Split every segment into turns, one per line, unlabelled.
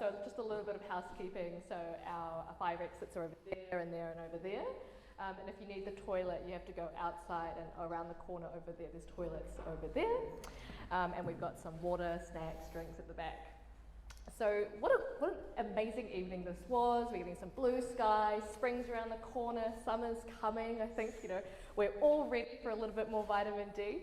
So just a little bit of housekeeping. So our fire exits are over there and there and over there. And if you need the toilet, you have to go outside and around the corner over there. There's toilets over there. And we've got some water, snacks, drinks at the back. So what an amazing evening this was. We're getting some blue skies, spring's around the corner, summer's coming. I think, we're all ready for a little bit more vitamin D.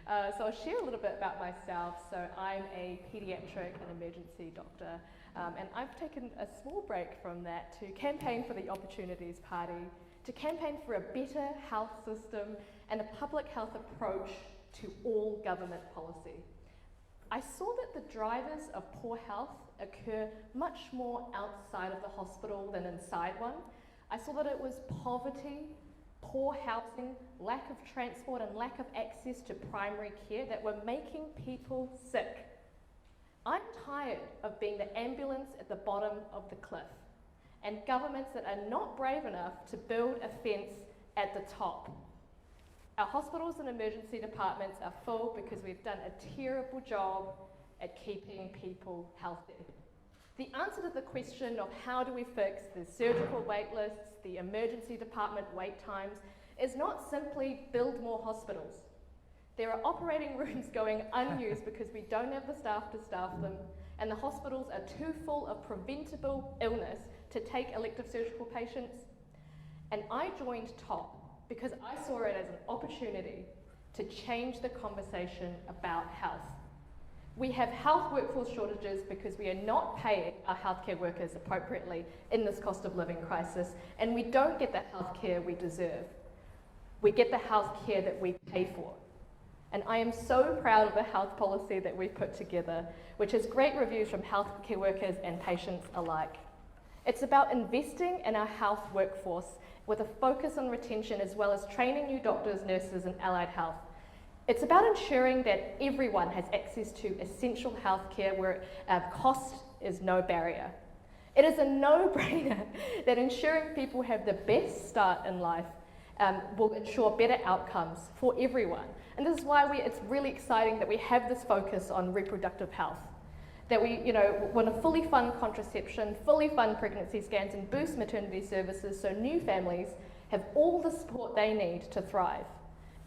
So I'll share a little bit about myself. So I'm a pediatric and emergency doctor, and I've taken a small break from that to campaign for the Opportunities Party, to campaign for a better health system and a public health approach to all government policy. I saw that the drivers of poor health occur much more outside of the hospital than inside one. I saw that it was poverty, poor housing, lack of transport and lack of access to primary care that were making people sick. I'm tired of being the ambulance at the bottom of the cliff and governments that are not brave enough to build a fence at the top. Our hospitals and emergency departments are full because we've done a terrible job at keeping people healthy. The answer to the question of how do we fix the surgical wait lists, the emergency department wait times, is not simply build more hospitals. There are operating rooms going unused because we don't have the staff to staff them, and the hospitals are too full of preventable illness to take elective surgical patients. And I joined TOP because I saw it as an opportunity to change the conversation about health. We have health workforce shortages because we are not paying our healthcare workers appropriately in this cost of living crisis, and we don't get the healthcare we deserve. We get the healthcare that we pay for. And I am so proud of the health policy that we've put together, which has great reviews from healthcare workers and patients alike. It's about investing in our health workforce with a focus on retention as well as training new doctors, nurses and allied health. It's about ensuring that everyone has access to essential healthcare where cost is no barrier. It is a no-brainer that ensuring people have the best start in life will ensure better outcomes for everyone. And this is why it's really exciting that we have this focus on reproductive health. That we want to fully fund contraception, fully fund pregnancy scans and boost maternity services so new families have all the support they need to thrive.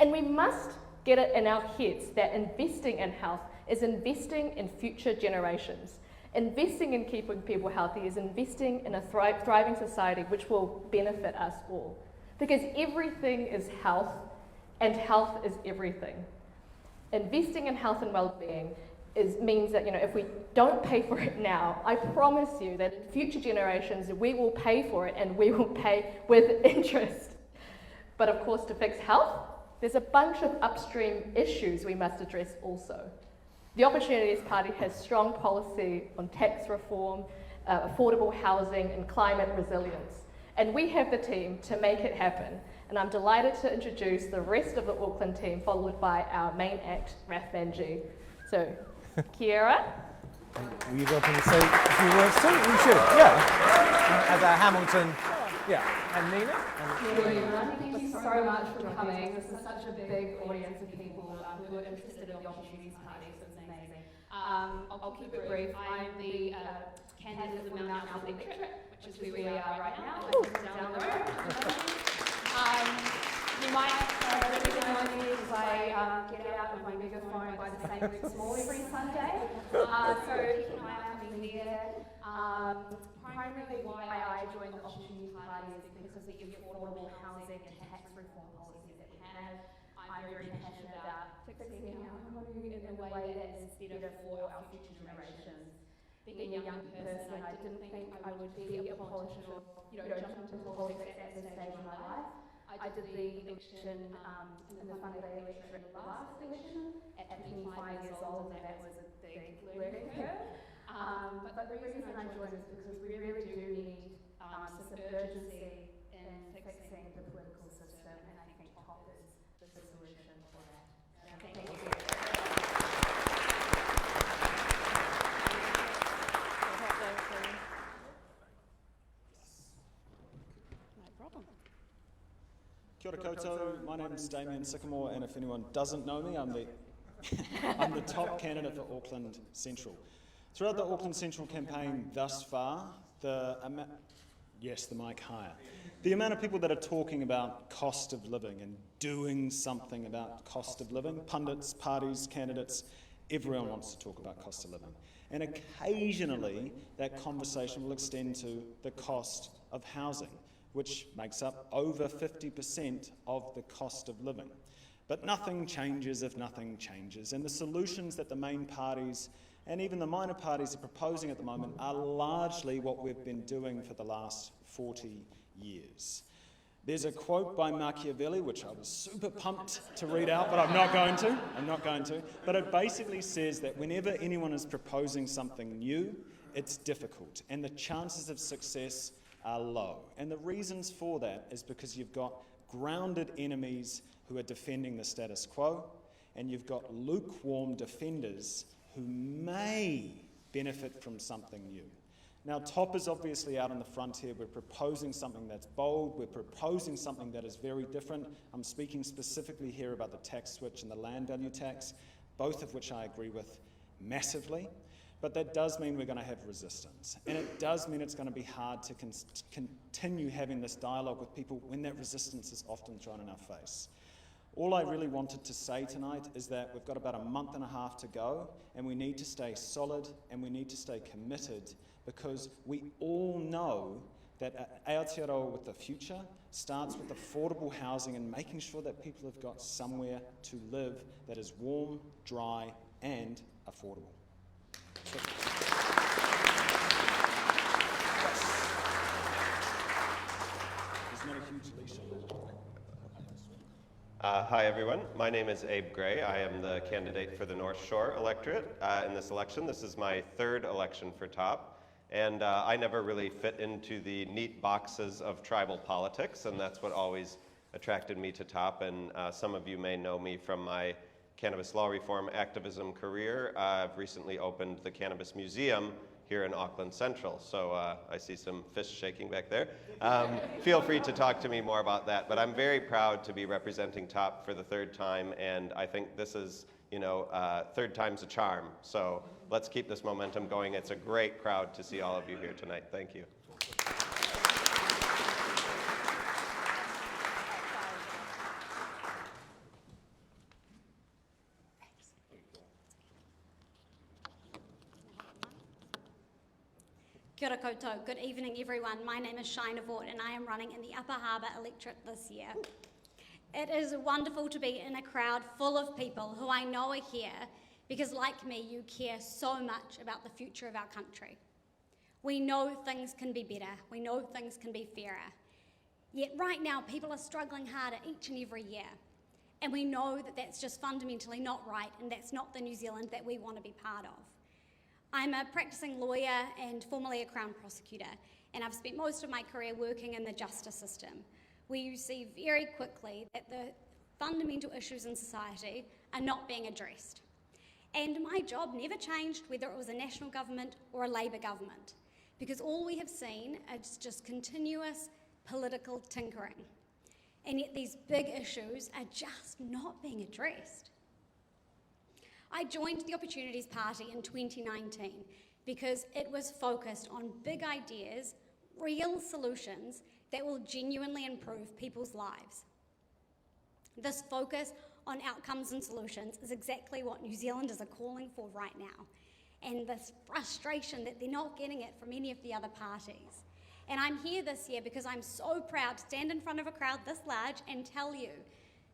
And we must get it in our heads that investing in health is investing in future generations. Investing in keeping people healthy is investing in a thriving society which will benefit us all. Because everything is health, and health is everything. Investing in health and well-being means that if we don't pay for it now, I promise you that in future generations we will pay for it, and we will pay with interest. But of course, to fix health, there's a bunch of upstream issues we must address also. The Opportunities Party has strong policy on tax reform, affordable housing and climate resilience. And we have the team to make it happen. And I'm delighted to introduce the rest of the Auckland team, followed by our main act, Raf Manji. So, kiaora.
Were you going to say a few words too? We should, yeah. As a Hamilton, yeah. And Nina?
Thank you so much for coming. This is such a big audience of people who are interested in the Opportunities Party, so it's amazing. I'll keep it brief. I'm the candidate for the Mount Alfred Electorate, which is where we are right now, down the road. You might already know me because I get out with my megaphone by the same Rick Small every Sunday. So keep an eye out for me there. Primarily why I joined the Opportunities Party is because of the affordable housing and tax reform policies that we have. I'm very passionate about fixing our economy in a way that is better for our future generations. Being a young person, I didn't think I would be a politician or jump into politics at this stage of my life. I did the election in the Funny Day electorate last election at 25 years old, and that was a big learning curve. But the reason I joined is because we really do need some urgency in fixing the political system, and I think TOP is the solution for that. Thank you.
Kia ora koutou, my name is Damien Sycamore, and if anyone doesn't know me, I'm the top candidate for Auckland Central. Throughout the Auckland Central campaign thus far, yes, the mic higher. The amount of people that are talking about cost of living and doing something about cost of living, pundits, parties, candidates, everyone wants to talk about cost of living. And occasionally that conversation will extend to the cost of housing, which makes up over 50% of the cost of living. But nothing changes if nothing changes, and the solutions that the main parties and even the minor parties are proposing at the moment are largely what we've been doing for the last 40 years. There's a quote by Machiavelli, which I was super pumped to read out, but I'm not going to. But it basically says that whenever anyone is proposing something new, it's difficult, and the chances of success are low. And the reasons for that is because you've got grounded enemies who are defending the status quo, and you've got lukewarm defenders who may benefit from something new. Now, TOP is obviously out on the front here. We're proposing something that's bold. We're proposing something that is very different. I'm speaking specifically here about the tax switch and the land value tax, both of which I agree with massively. But that does mean we're going to have resistance. And it does mean it's going to be hard to continue having this dialogue with people when that resistance is often thrown in our face. All I really wanted to say tonight is that we've got about a month and a half to go, and we need to stay solid and we need to stay committed, because we all know that Aotearoa with the future starts with affordable housing and making sure that people have got somewhere to live that is warm, dry and affordable. There's not a huge leash on that.
Hi everyone, my name is Abe Gray. I am the candidate for the North Shore electorate in this election. This is my third election for TOP, and I never really fit into the neat boxes of tribal politics, and that's what always attracted me to TOP. And some of you may know me from my cannabis law reform activism career. I've recently opened the Cannabis Museum here in Auckland Central, so I see some fists shaking back there. Feel free to talk to me more about that, but I'm very proud to be representing TOP for the third time, and I think this is, third time's a charm, so let's keep this momentum going. It's a great crowd to see all of you here tonight. Thank you.
Kia ora koutou. Good evening, everyone. My name is Shina Vaught, and I am running in the Upper Harbour electorate this year. It is wonderful to be in a crowd full of people who I know are here because, like me, you care so much about the future of our country. We know things can be better. We know things can be fairer. Yet right now, people are struggling harder each and every year. And we know that that's just fundamentally not right, and that's not the New Zealand that we want to be part of. I'm a practicing lawyer and formerly a Crown prosecutor, and I've spent most of my career working in the justice system. We see very quickly that the fundamental issues in society are not being addressed. And my job never changed whether it was a national government or a Labour government, because all we have seen is just continuous political tinkering. And yet these big issues are just not being addressed. I joined the Opportunities Party in 2019 because it was focused on big ideas, real solutions that will genuinely improve people's lives. This focus on outcomes and solutions is exactly what New Zealanders are calling for right now, and this frustration that they're not getting it from any of the other parties. And I'm here this year because I'm so proud to stand in front of a crowd this large and tell you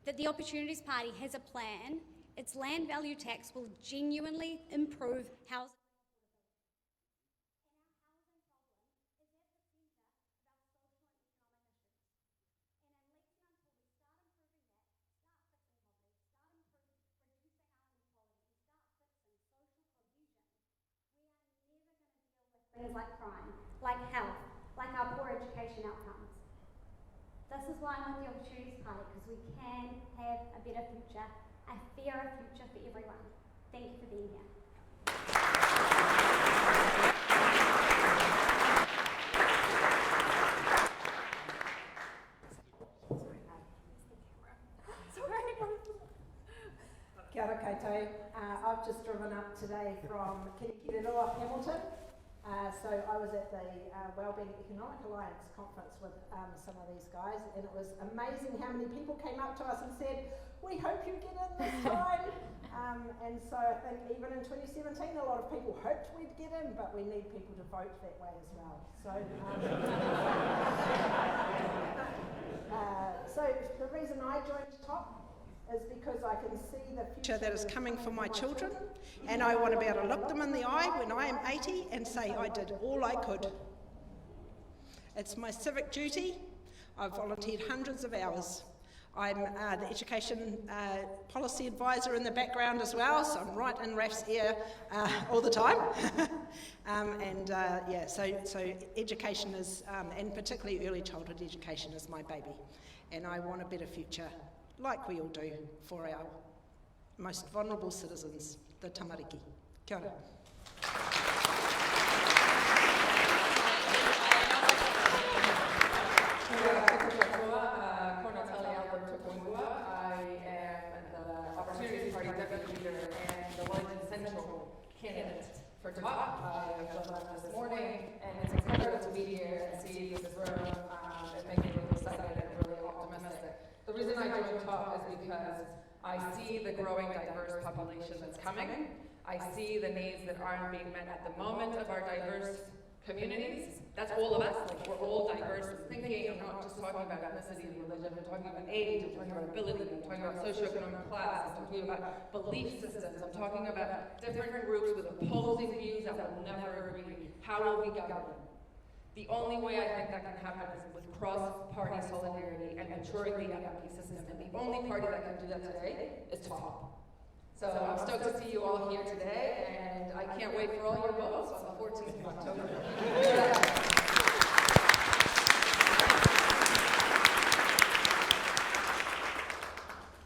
that the Opportunities Party has a plan. Its land value tax will genuinely improve housing. Things like crime, like health, like our poor education outcomes. This is why I'm with the Opportunities Party, because we can have a better future, a fairer future for everyone. Thank you for being here.
Kia ora koutou. I've just driven up today from Leader Raf Hamilton. So I was at the Wellbeing Economic Alliance conference with some of these guys, and it was amazing how many people came up to us and said, "We hope you get in this time." And so I think even in 2017, a lot of people hoped we'd get in, but we need people to vote that way as well. So the reason I joined TOP is because I can see the future that is coming for my children, and I want to be able to look them in the eye when I am 80 and say I did all I could. It's my civic duty. I've volunteered hundreds of hours. I'm the education policy advisor in the background as well, so I'm right in Raf's ear all the time. So education is, and particularly early childhood education is my baby. And I want a better future, like we all do, for our most vulnerable citizens, the tamariki. Kia ora.
I am the Opportunity Party Deputy Leader and the Wellington Central candidate for TOP. I've done that this morning, and it's incredible to be here and see this room and make me really excited and really optimistic. The reason I joined TOP is because I see the growing diverse population that's coming. I see the needs that aren't being met at the moment of our diverse communities. That's all of us. Like, we're all diverse in thinking. I'm not just talking about ethnicity and religion. I'm talking about age. I'm talking about ability. I'm talking about socioeconomic class. I'm talking about belief systems. I'm talking about different groups with opposing views that will never agree. How will we govern? The only way I think that can happen is with cross-party solidarity and maturing the MMP system. And the only party that can do that today is TOP. So I'm stoked to see you all here today, and I can't wait for all your votes on the 14th of October.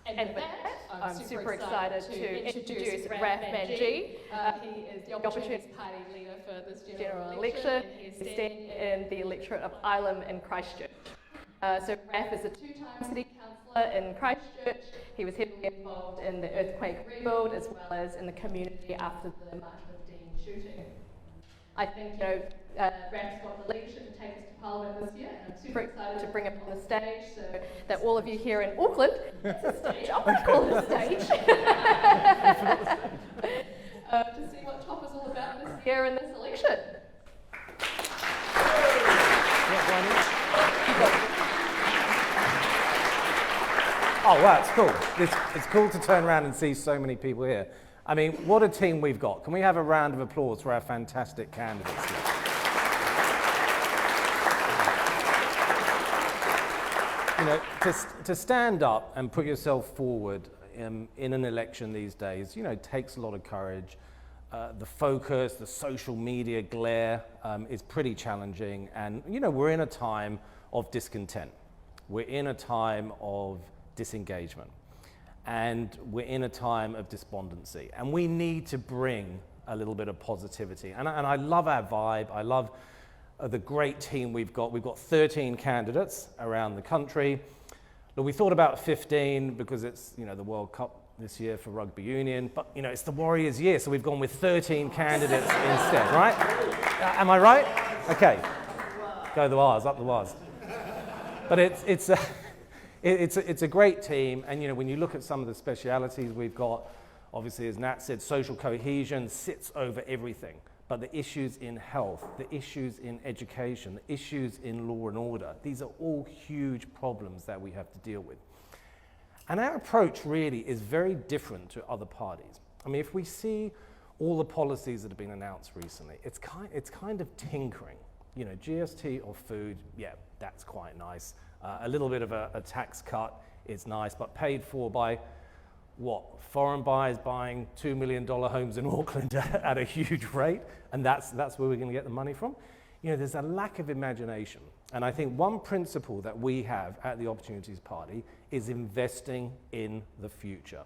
And with that, I'm super excited to introduce Raf Manji. He is the Opportunity Party leader for this general election. He's standing in the electorate of Ilam in Christchurch. So Raf is a two-time city councillor in Christchurch. He was heavily involved in the earthquake rebuild as well as in the community after the March 15 shooting. I think, Raf's got the leadership to take us to Parliament this year, and I'm super excited to bring him on the stage so that all of you here in Auckland, it's a stage, I'm going to call it a stage, to see what TOP is all about this year in this election.
Oh, wow, it's cool. It's cool to turn around and see so many people here. I mean, what a team we've got. Can we have a round of applause for our fantastic candidates here? To stand up and put yourself forward in an election these days, takes a lot of courage. The focus, the social media glare is pretty challenging. And, we're in a time of discontent. We're in a time of disengagement. And we're in a time of despondency. And we need to bring a little bit of positivity. And I love our vibe. I love the great team we've got. We've got 13 candidates around the country. Look, we thought about 15 because it's, the World Cup this year for rugby union. But, it's the Warriors' year, so we've gone with 13 candidates instead, right? Am I right? Okay. Go the Wars, up the Wars. But it's a great team, and when you look at some of the specialities we've got, obviously, as Nat said, social cohesion sits over everything. But the issues in health, the issues in education, the issues in law and order, these are all huge problems that we have to deal with. And our approach really is very different to other parties. I mean, if we see all the policies that have been announced recently, it's kind of tinkering. GST or food, yeah, that's quite nice. A little bit of a tax cut is nice, but paid for by what? Foreign buyers buying $2 million homes in Auckland at a huge rate, and that's where we're going to get the money from. There's a lack of imagination. And I think one principle that we have at the Opportunities Party is investing in the future.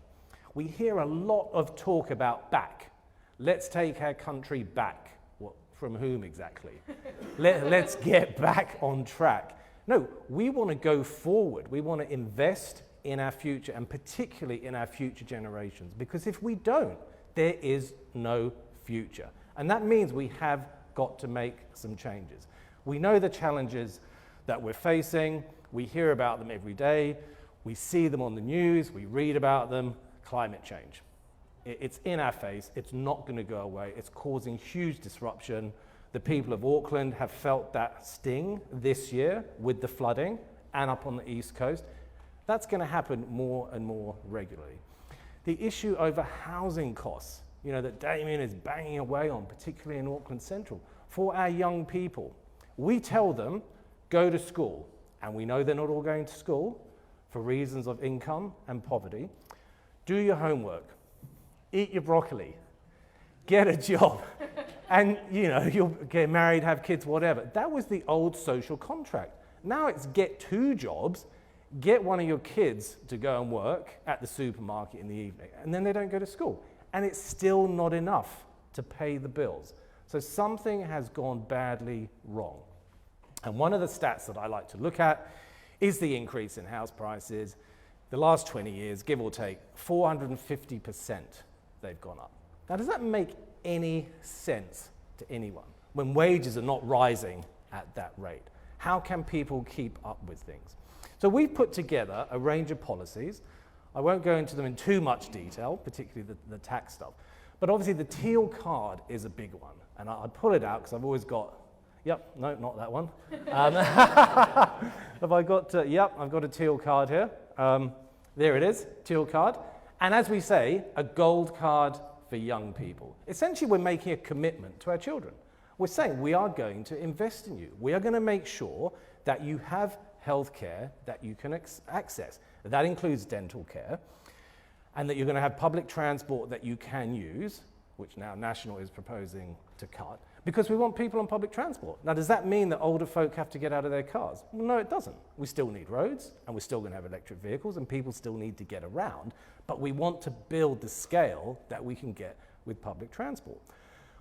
We hear a lot of talk about back. Let's take our country back. Well, from whom exactly? Let's get back on track. No, we want to go forward. We want to invest in our future, and particularly in our future generations. Because if we don't, there is no future. And that means we have got to make some changes. We know the challenges that we're facing. We hear about them every day. We see them on the news. We read about them. Climate change. It's in our face. It's not going to go away. It's causing huge disruption. The people of Auckland have felt that sting this year with the flooding and up on the East Coast. That's going to happen more and more regularly. The issue over housing costs, that Damien is banging away on, particularly in Auckland Central, for our young people. We tell them, go to school, and we know they're not all going to school for reasons of income and poverty. Do your homework, eat your broccoli, get a job, and you'll get married, have kids, whatever. That was the old social contract. Now it's get 2 jobs, get one of your kids to go and work at the supermarket in the evening, and then they don't go to school. And it's still not enough to pay the bills. So something has gone badly wrong. And one of the stats that I like to look at is the increase in house prices. The last 20 years, give or take, 450% they've gone up. Now, does that make any sense to anyone when wages are not rising at that rate? How can people keep up with things? So we've put together a range of policies. I won't go into them in too much detail, particularly the tax stuff. But obviously the teal card is a big one. And I pull it out because I've always got, no, not that one. Have I got, I've got a teal card here. There it is, teal card. And as we say, a gold card for young people. Essentially, we're making a commitment to our children. We're saying we are going to invest in you. We are going to make sure that you have healthcare that you can access. That includes dental care, and that you're going to have public transport that you can use, which now National is proposing to cut, because we want people on public transport. Now, does that mean that older folk have to get out of their cars? Well, no, it doesn't. We still need roads, and we're still going to have electric vehicles, and people still need to get around, but we want to build the scale that we can get with public transport.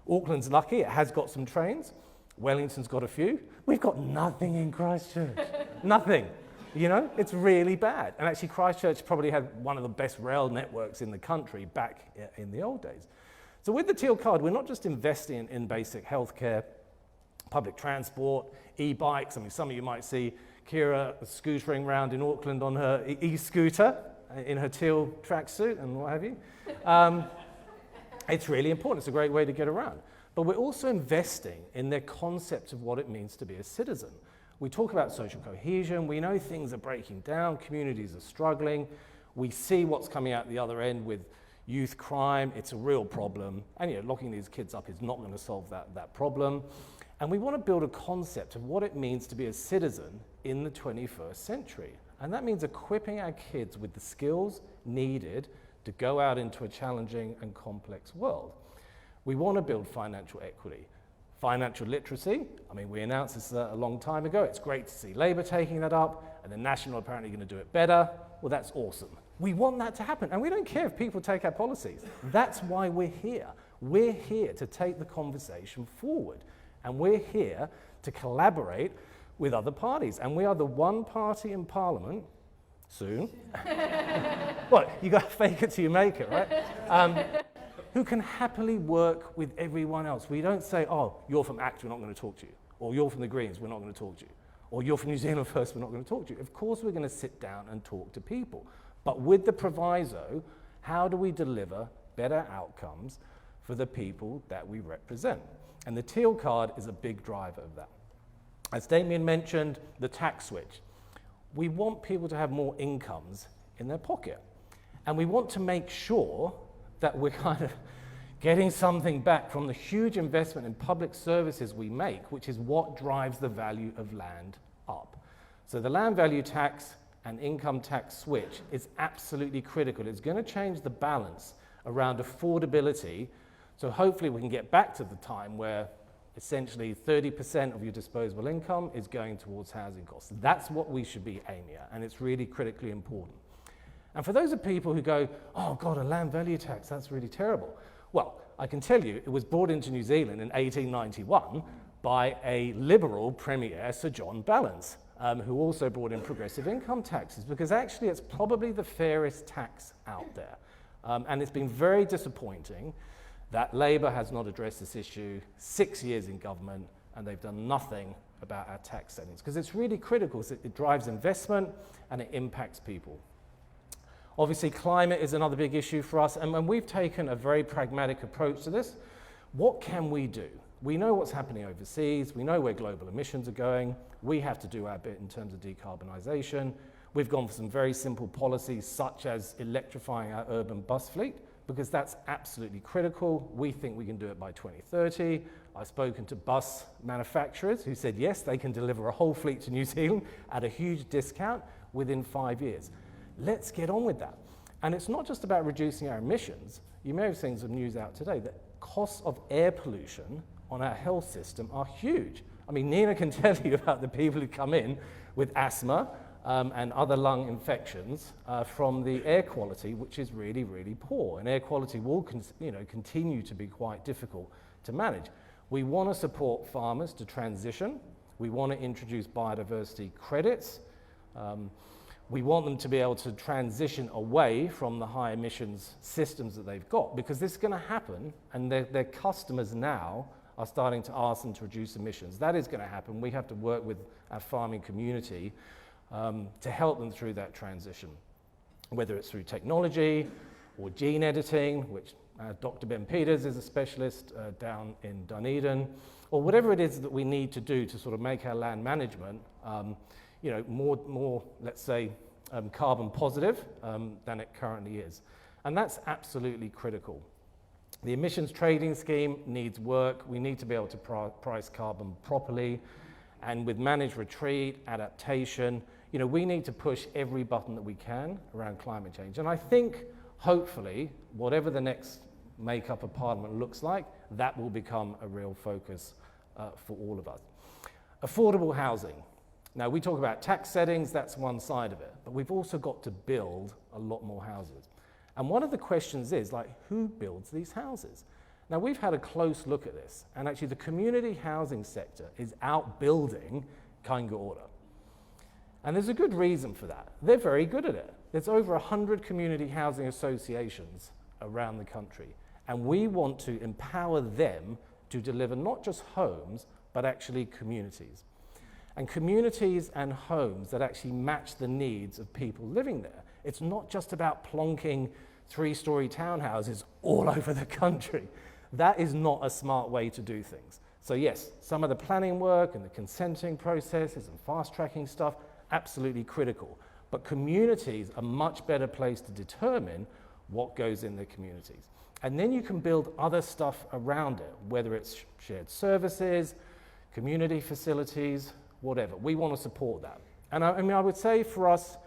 Auckland's lucky, it has got some trains. Wellington's got a few. We've got nothing in Christchurch. Nothing. It's really bad. And actually, Christchurch probably had one of the best rail networks in the country back in the old days. So with the teal card, we're not just investing in basic healthcare, public transport, e-bikes. I mean, some of you might see Kira scootering around in Auckland on her e-scooter in her teal tracksuit and what have you. It's really important. It's a great way to get around. But we're also investing in their concept of what it means to be a citizen. We talk about social cohesion. We know things are breaking down. Communities are struggling. We see what's coming out the other end with youth crime. It's a real problem. And locking these kids up is not going to solve that problem. And we want to build a concept of what it means to be a citizen in the 21st century. And that means equipping our kids with the skills needed to go out into a challenging and complex world. We want to build financial equity. Financial literacy, we announced this a long time ago. It's great to see Labour taking that up, and the National apparently going to do it better. Well, that's awesome. We want that to happen, and we don't care if people take our policies. That's why we're here. We're here to take the conversation forward, and we're here to collaborate with other parties. And we are the one party in Parliament, soon. What, you got to fake it till you make it, right? Who can happily work with everyone else. We don't say, oh, you're from ACT, we're not going to talk to you. Or you're from the Greens, we're not going to talk to you. Or you're from New Zealand First, we're not going to talk to you. Of course we're going to sit down and talk to people. But with the proviso, how do we deliver better outcomes for the people that we represent? And the teal card is a big driver of that. As Damien mentioned, the tax switch. We want people to have more incomes in their pocket. And we want to make sure that we're kind of getting something back from the huge investment in public services we make, which is what drives the value of land up. So the land value tax and income tax switch is absolutely critical. It's going to change the balance around affordability, so hopefully we can get back to the time where essentially 30% of your disposable income is going towards housing costs. That's what we should be aiming at, and it's really critically important. And for those of people who go, oh God, a land value tax, that's really terrible. Well, I can tell you it was brought into New Zealand in 1891 by a Liberal Premier, Sir John Ballance, who also brought in progressive income taxes, because actually it's probably the fairest tax out there. And it's been very disappointing that Labour has not addressed this issue 6 years in government, and they've done nothing about our tax settings, because it's really critical. It drives investment and it impacts people. Obviously, climate is another big issue for us, and we've taken a very pragmatic approach to this. What can we do? We know what's happening overseas, we know where global emissions are going, we have to do our bit in terms of decarbonisation. We've gone for some very simple policies, such as electrifying our urban bus fleet, because that's absolutely critical. We think we can do it by 2030. I've spoken to bus manufacturers who said yes, they can deliver a whole fleet to New Zealand at a huge discount within 5 years. Let's get on with that. And it's not just about reducing our emissions. You may have seen some news out today that costs of air pollution on our health system are huge. I mean, Nina can tell you about the people who come in with asthma and other lung infections from the air quality, which is really, really poor. And air quality will continue to be quite difficult to manage. We want to support farmers to transition. We want to introduce biodiversity credits. We want them to be able to transition away from the high emissions systems that they've got, because this is going to happen, and their customers now are starting to ask them to reduce emissions. That is going to happen. We have to work with our farming community to help them through that transition, whether it's through technology or gene editing, which Dr. Ben Peters is a specialist down in Dunedin, or whatever it is that we need to do to sort of make our land management more, let's say, carbon positive than it currently is. And that's absolutely critical. The emissions trading scheme needs work. We need to be able to price carbon properly. And with managed retreat, adaptation, we need to push every button that we can around climate change. And I think, hopefully, whatever the next makeup of Parliament looks like, that will become a real focus for all of us. Affordable housing. Now, we talk about tax settings, that's one side of it, but we've also got to build a lot more houses. And one of the questions is, who builds these houses? Now, we've had a close look at this, and actually the community housing sector is outbuilding kiaora. And there's a good reason for that. They're very good at it. There's over 100 community housing associations around the country, and we want to empower them to deliver not just homes, but actually communities. And communities and homes that actually match the needs of people living there. It's not just about plonking 3-story townhouses all over the country. That is not a smart way to do things. So yes, some of the planning work and the consenting processes and fast-tracking stuff, absolutely critical. But communities are a much better place to determine what goes in their communities. And then you can build other stuff around it, whether it's shared services, community facilities, whatever. We want to support that. And I would say for us,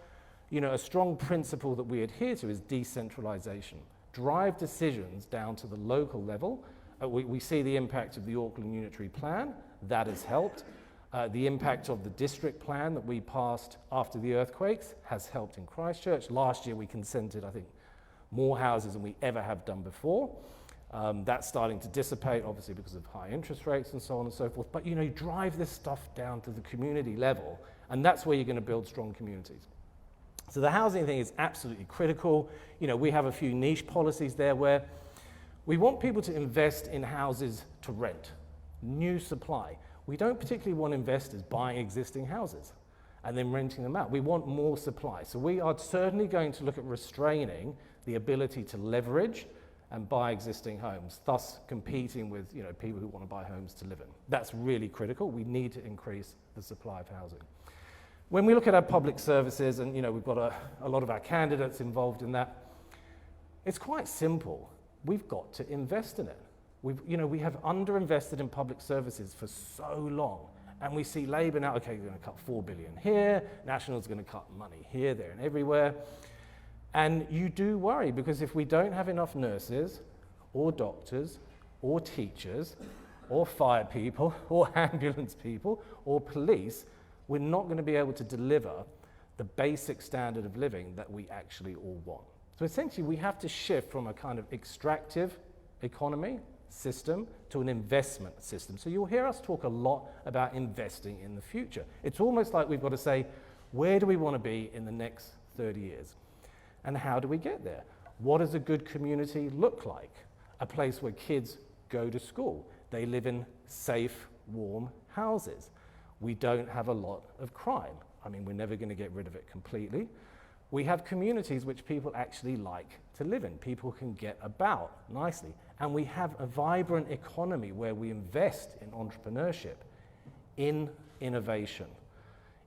a strong principle that we adhere to is decentralization. Drive decisions down to the local level. We see the impact of the Auckland Unitary Plan. That has helped. The impact of the district plan that we passed after the earthquakes has helped in Christchurch. Last year we consented, I think, more houses than we ever have done before. That's starting to dissipate, obviously, because of high interest rates and so on and so forth. But, drive this stuff down to the community level, and that's where you're going to build strong communities. So the housing thing is absolutely critical. We have a few niche policies there where we want people to invest in houses to rent, new supply. We don't particularly want investors buying existing houses and then renting them out. We want more supply. So we are certainly going to look at restraining the ability to leverage and buy existing homes, thus competing with people who want to buy homes to live in. That's really critical. We need to increase the supply of housing. When we look at our public services, and we've got a lot of our candidates involved in that, it's quite simple. We've got to invest in it. We have underinvested in public services for so long, and we see Labour now, okay, we're going to cut $4 billion here, National's going to cut money here, there, and everywhere. And you do worry, because if we don't have enough nurses, or doctors, or teachers, or fire people, or ambulance people, or police, we're not going to be able to deliver the basic standard of living that we actually all want. So essentially, we have to shift from a kind of extractive economy system to an investment system. So you'll hear us talk a lot about investing in the future. It's almost like we've got to say, where do we want to be in the next 30 years? And how do we get there? What does a good community look like? A place where kids go to school. They live in safe, warm houses. We don't have a lot of crime. I mean, we're never going to get rid of it completely. We have communities which people actually like to live in. People can get about nicely. And we have a vibrant economy where we invest in entrepreneurship, in innovation,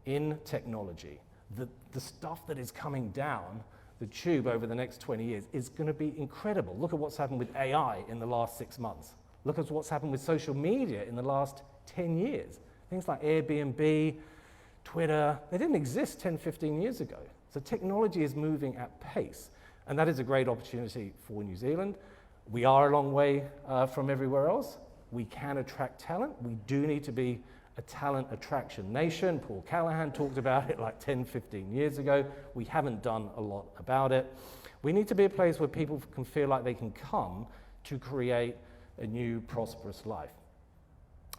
in technology. The stuff that is coming down the tube over the next 20 years is going to be incredible. Look at what's happened with AI in the last 6 months. Look at what's happened with social media in the last 10 years. Things like Airbnb, Twitter, they didn't exist 10, 15 years ago. So technology is moving at pace, and that is a great opportunity for New Zealand. We are a long way from everywhere else. We can attract talent. We do need to be a talent attraction nation. Paul Callahan talked about it like 10, 15 years ago. We haven't done a lot about it. We need to be a place where people can feel like they can come to create a new, prosperous life.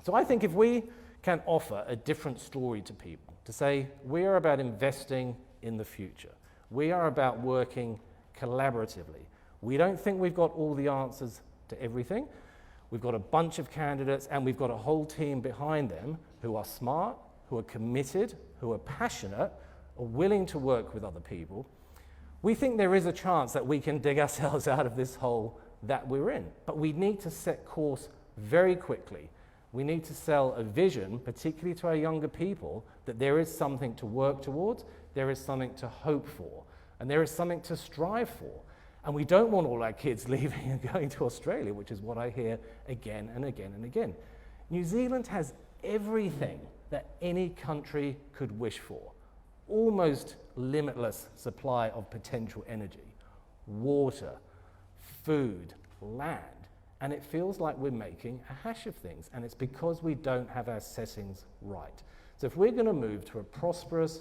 So I think if we can offer a different story to people, to say we are about investing in the future, we are about working collaboratively. We don't think we've got all the answers to everything. We've got a bunch of candidates and we've got a whole team behind them who are smart, who are committed, who are passionate, are willing to work with other people. We think there is a chance that we can dig ourselves out of this hole that we're in. But we need to set course very quickly. We need to sell a vision, particularly to our younger people, that there is something to work towards, there is something to hope for, and there is something to strive for. And we don't want all our kids leaving and going to Australia, which is what I hear again and again and again. New Zealand has everything that any country could wish for. Almost limitless supply of potential energy, water, food, land. And it feels like we're making a hash of things. And it's because we don't have our settings right. So if we're going to move to a prosperous,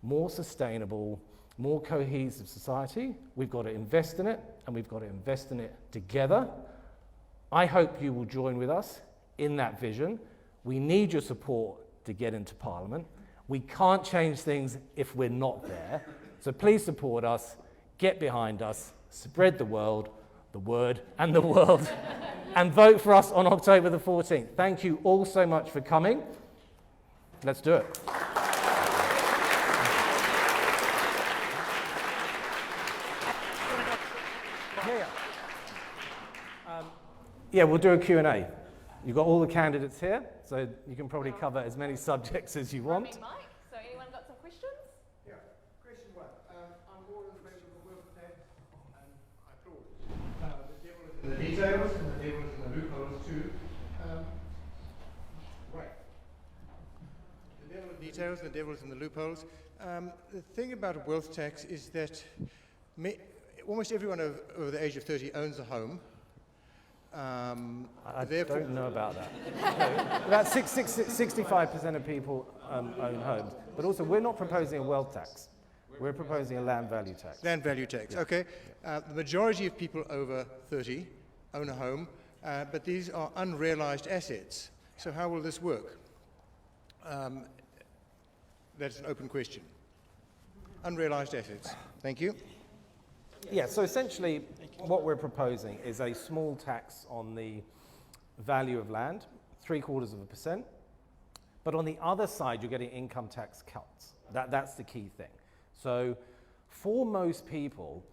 more sustainable, more cohesive society, we've got to invest in it, and we've got to invest in it together. I hope you will join with us in that vision. We need your support to get into Parliament. We can't change things if we're not there. So please support us, get behind us, spread the word, and the world, and vote for us on October the 14th. Thank you all so much for coming. Let's do it. Yeah, we'll do a Q&A. You've got all the candidates here, so you can probably cover as many subjects as you want.
Mike, so anyone got some questions?
Yeah, question one. I'm all in favour of the wealth tax, and I thought the devil is in the details, and the devil is in the loopholes too. Right. The devil in the details, the devil is in the loopholes. The thing about a wealth tax is that almost everyone over the age of 30 owns a home.
I don't know about that. About 65% of people own homes. But also, we're not proposing a wealth tax. We're proposing a land value tax.
Land value tax, yeah. Okay. The majority of people over 30 own a home, but these are unrealized assets. So how will this work? That's an open question. Unrealized assets. Thank you.
Yeah, so essentially what we're proposing is a small tax on the value of land, 0.75%. But on the other side, you're getting income tax cuts. That's the key thing. So for most people,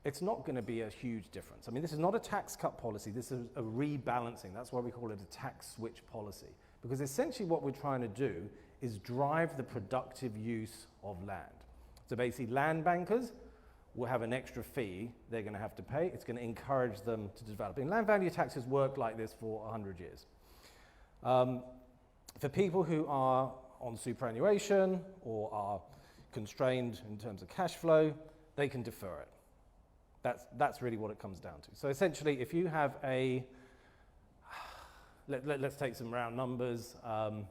it's not going to be a huge difference. I mean, this is not a tax cut policy. This is a rebalancing. That's why we call it a tax switch policy. Because essentially what we're trying to do is drive the productive use of land. So basically, land bankers will have an extra fee they're going to have to pay. It's going to encourage them to develop. And land value taxes work like this for 100 years. For people who are on superannuation or are constrained in terms of cash flow, they can defer it. That's really what it comes down to. So essentially, if you have let's take some round numbers, $1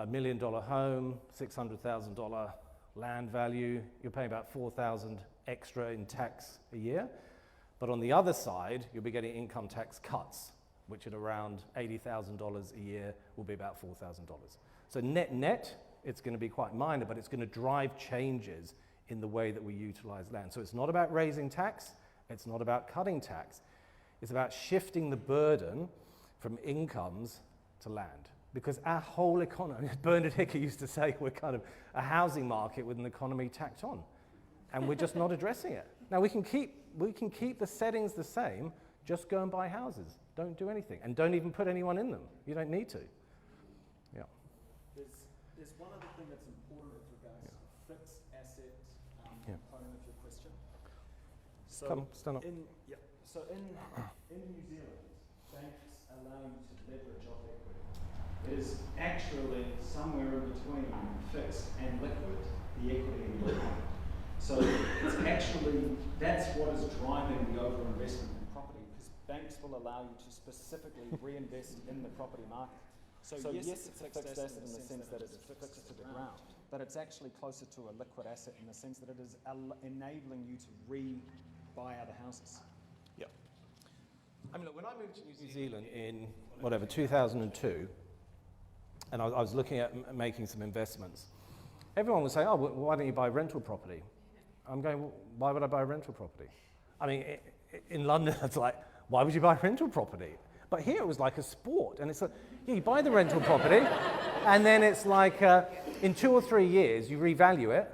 million home, $600,000 land value, you're paying about $4,000 extra in tax a year. But on the other side, you'll be getting income tax cuts, which at around $80,000 a year will be about $4,000. So net, it's going to be quite minor, but it's going to drive changes in the way that we utilize land. So it's not about raising tax, It's not about cutting tax. It's about shifting the burden from incomes to land. Because our whole economy, as Bernard Hicker used to say, we're kind of a housing market with an economy tacked on. And we're just not addressing it. Now we can keep the settings the same, just go and buy houses. Don't do anything. And don't even put anyone in them. You don't need to. Yeah.
There's one other thing that's important with regards to the fixed asset component of your question. So
Come, stand up.
in New Zealand, banks allow you to leverage off equity. It is actually somewhere in between fixed and liquid, the equity in your account. So it's actually, that's what is driving the overinvestment in property, because banks will allow you to specifically reinvest in the property market. So yes, it's a fixed asset in the sense that it's fixed to the ground, but it's actually closer to a liquid asset in the sense that it is enabling you to buy other houses.
Yeah. I mean, look, when I moved to New Zealand in, 2002, and I was looking at making some investments, everyone would say, oh, well, why don't you buy rental property? I'm going, well, why would I buy rental property? I mean, in London, it's like, why would you buy rental property? But here it was like a sport, and it's like, yeah, you buy the rental property, and then it's like, in 2 or 3 years, you revalue it,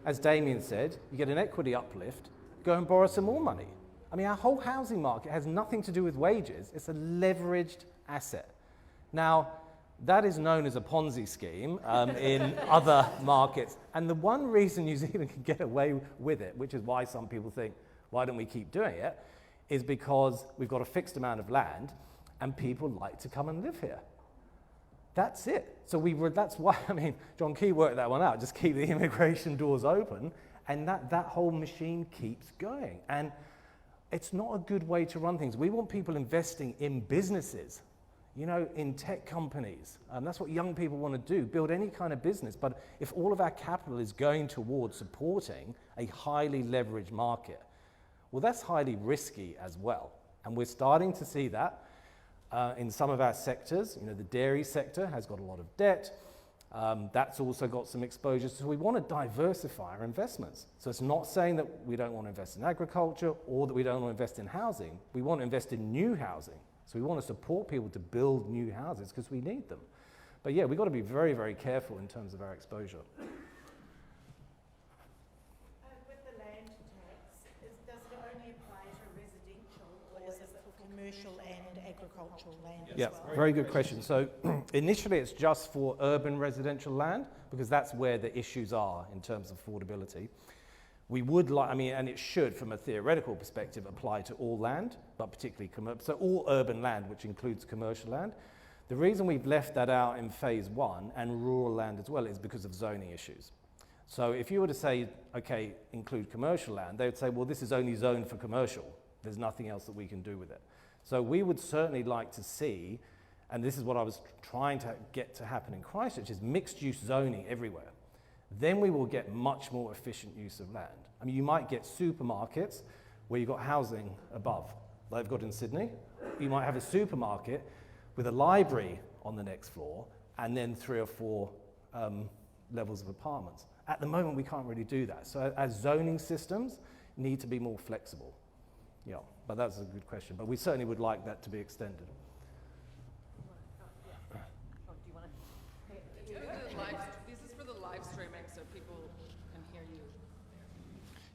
as Damien said, you get an equity uplift, go and borrow some more money. I mean, our whole housing market has nothing to do with wages. It's a leveraged asset. Now, that is known as a Ponzi scheme in other markets. And the one reason New Zealand can get away with it, which is why some people think, why don't we keep doing it, is because we've got a fixed amount of land and people like to come and live here. That's it. So that's why, I mean, John Key worked that one out. Just keep the immigration doors open, and that whole machine keeps going. And it's not a good way to run things. We want people investing in businesses, you know, in tech companies. That's what young people want to do, build any kind of business. But if all of our capital is going towards supporting a highly leveraged market, well, that's highly risky as well. And we're starting to see that in some of our sectors. You know, the dairy sector has got a lot of debt. That's also got some exposure. So we want to diversify our investments. So it's not saying that we don't want to invest in agriculture or that we don't want to invest in housing. We want to invest in new housing. So we want to support people to build new houses because we need them. But yeah, we've got to be very, very careful in terms of our exposure.
With the land tax, does it only apply to residential or is it for commercial and agricultural land as well?
Yeah, very good question. So initially it's just for urban residential land because that's where the issues are in terms of affordability. We would like, I mean, and it should, from a theoretical perspective, apply to all land, but particularly so all urban land, which includes commercial land. The reason we've left that out in phase 1 and rural land as well is because of zoning issues. So if you were to say, okay, include commercial land, they would say, well, this is only zoned for commercial. There's nothing else that we can do with it. So we would certainly like to see, and this is what I was trying to get to happen in Christchurch, is mixed use zoning everywhere. Then we will get much more efficient use of land. I mean, you might get supermarkets where you've got housing above, like they've got in Sydney. You might have a supermarket with a library on the next floor and then 3 or 4 levels of apartments. At the moment, we can't really do that. So our zoning systems need to be more flexible. Yeah, but that's a good question. But we certainly would like that to be extended.
This is for the live streaming, so people can hear you.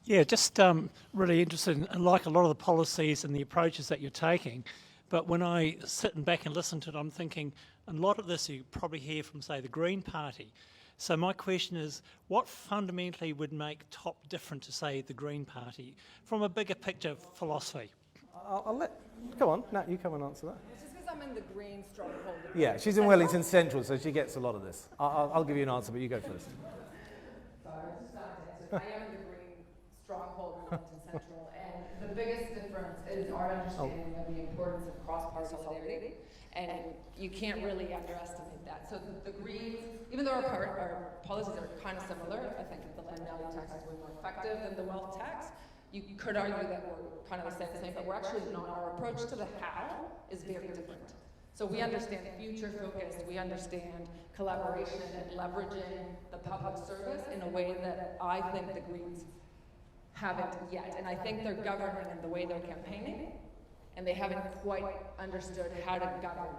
Yeah, just really interested in, like a lot of the policies and the approaches that you're taking. But when I sit back and listen to it, I'm thinking a lot of this you probably hear from, say, the Green Party. So my question is, what fundamentally would make TOP different to, say, the Green Party from a bigger picture philosophy?
Come on, Nat, you come and answer that.
It's just because I'm in the green stronghold.
Yeah, she's in Wellington Central, so she gets a lot of this. I'll give you an answer, but you go first.
Sorry, I was just about to answer. I am in the green stronghold in Wellington Central, and the biggest difference is our understanding of the importance of cross-party solidarity, and you can't really underestimate that. So the Greens, even though our policies are kind of similar, I think the land value tax is way more effective than the wealth tax. You could argue that we're kind of the same, but we're actually not. Our approach to the how is very different. So we understand future focus, we understand collaboration and leveraging the public service in a way that I think the Greens haven't yet. And I think they're governing in the way they're campaigning, and they haven't quite understood how to govern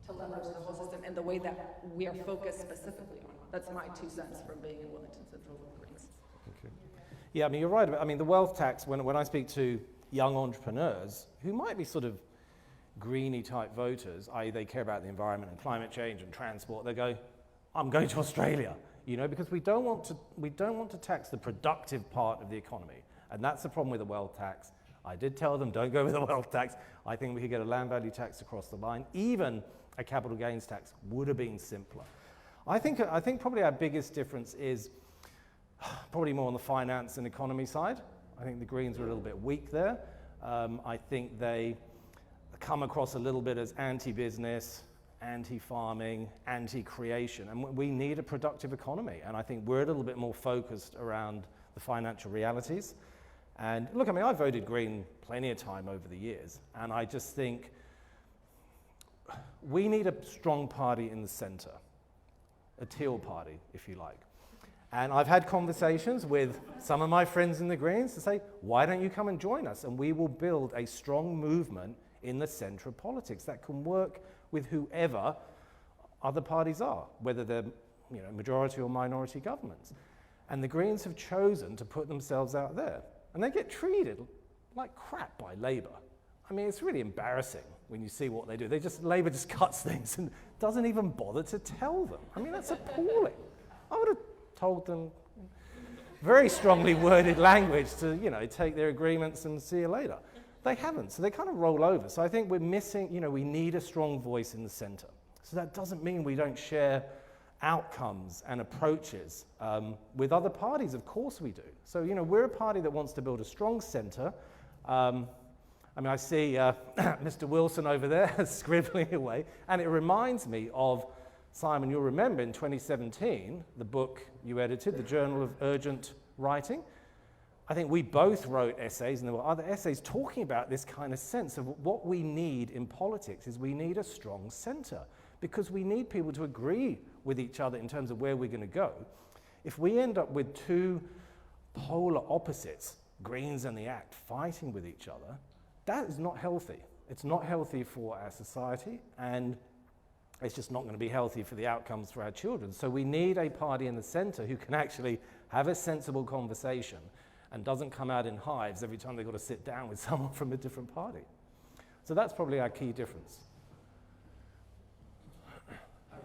to leverage the whole system in the way that we are focused specifically on. That's my 2 cents from being in Wellington Central Greens.
Yeah, I mean, you're right. I mean, the wealth tax, when I speak to young entrepreneurs who might be sort of greeny type voters, i.e. they care about the environment and climate change and transport, they go, I'm going to Australia, you know, because we don't want to tax the productive part of the economy. And that's the problem with the wealth tax. I did tell them, don't go with the wealth tax. I think we could get a land value tax across the line. Even a capital gains tax would have been simpler. I think probably our biggest difference is probably more on the finance and economy side. I think the Greens are a little bit weak there. I think they come across a little bit as anti-business, anti-farming, anti-creation, and we need a productive economy, and I think we're a little bit more focused around the financial realities. And look, I mean, I voted Green plenty of time over the years, and I just think we need a strong party in the centre, a teal party, if you like. And I've had conversations with some of my friends in the Greens to say, why don't you come and join us? And we will build a strong movement in the centre of politics that can work with whoever other parties are, whether they're majority or minority governments. And the Greens have chosen to put themselves out there. And they get treated like crap by Labour. I mean, it's really embarrassing when you see what they do. Labour just cuts things and doesn't even bother to tell them. I mean, that's appalling. I would have told them very strongly worded language to, take their agreements and see you later. They haven't, so they kind of roll over. So I think we're missing, we need a strong voice in the centre. So that doesn't mean we don't share outcomes and approaches with other parties. Of course we do. So, we're a party that wants to build a strong centre. I see Mr. Wilson over there scribbling away, and it reminds me of, Simon, you'll remember in 2017, the book you edited, the Journal of Urgent Writing. I think we both wrote essays, and there were other essays talking about this kind of sense of what we need in politics is we need a strong centre, because we need people to agree with each other in terms of where we're going to go. If we end up with two polar opposites, Greens and the ACT, fighting with each other, that is not healthy. It's not healthy for our society, and it's just not going to be healthy for the outcomes for our children. So we need a party in the centre who can actually have a sensible conversation and doesn't come out in hives every time they've got to sit down with someone from a different party. So that's probably our key difference.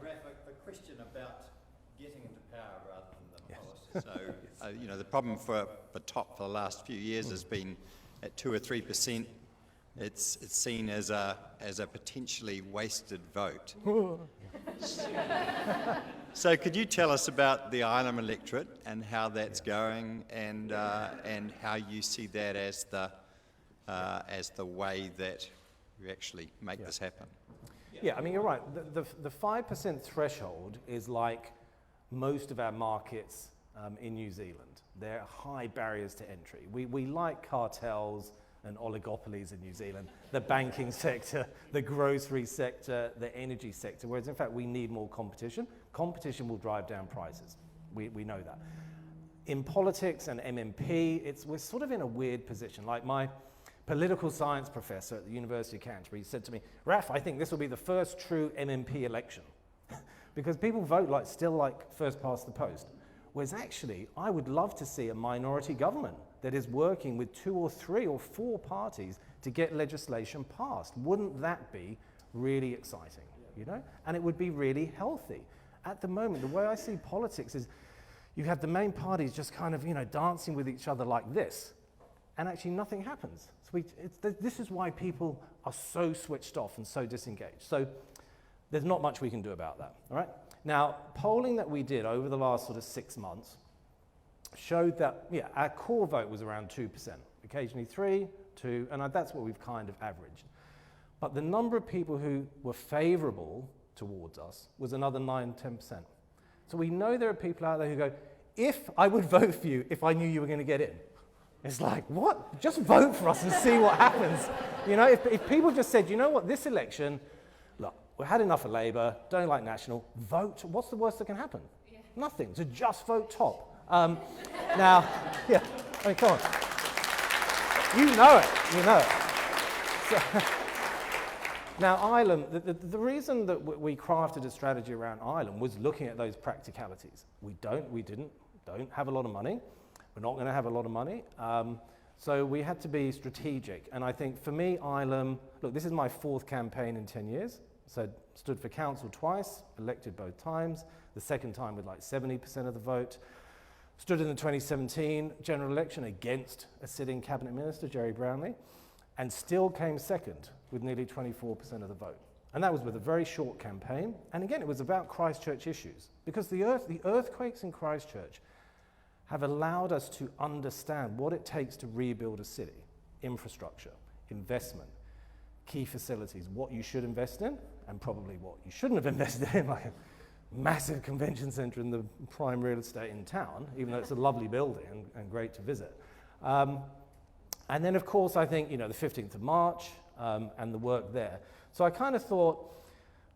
Raf, a question about getting into power rather than the policy. So, the problem for TOP for the last few years has been at 2 or 3%. It's seen as a potentially wasted vote. So could you tell us about the Ireland electorate and how that's going, and how you see that as the way that you actually make this happen?
Yeah, I mean, you're right. The 5% threshold is like most of our markets in New Zealand. They're high barriers to entry. We like cartels and oligopolies in New Zealand, the banking sector, the grocery sector, the energy sector, whereas in fact we need more competition. Competition will drive down prices. We know that. In politics and MMP, we're sort of in a weird position. Like my political science professor at the University of Canterbury said to me, Raf, I think this will be the first true MMP election. Because people vote still like first past the post. Whereas actually, I would love to see a minority government that is working with 2 or 3 or 4 parties to get legislation passed. Wouldn't that be really exciting, And it would be really healthy. At the moment, the way I see politics is you have the main parties just kind of, dancing with each other like this, and actually nothing happens. So this is why people are so switched off and so disengaged. So there's not much we can do about that, all right? Now, polling that we did over the last sort of 6 months showed that, our core vote was around 2%, occasionally 3, 2, and that's what we've kind of averaged. But the number of people who were favourable towards us was another 9, 10%. So we know there are people out there who go, if I would vote for you if I knew you were going to get in. It's like, what? Just vote for us and see what happens. If people just said, this election, look, we've had enough of Labour, don't like National, vote, what's the worst that can happen? Yeah. Nothing, so just vote TOP. I mean, come on. You know it. So, now, Ireland, the reason that we crafted a strategy around Ireland was looking at those practicalities. We don't have a lot of money. We're not going to have a lot of money. So we had to be strategic. And I think for me, Ireland, look, this is my 4th campaign in 10 years. So stood for council twice, elected both times. The second time with like 70% of the vote. Stood in the 2017 general election against a sitting cabinet minister, Jerry Brownlee, and still came second with nearly 24% of the vote. And that was with a very short campaign. And again, it was about Christchurch issues, because the earthquakes in Christchurch have allowed us to understand what it takes to rebuild a city: infrastructure, investment, key facilities, what you should invest in, and probably what you shouldn't have invested in, like a massive convention centre in the prime real estate in town, even though it's a lovely building and great to visit. And then, of course, I think, the 15th of March and the work there. So I kind of thought,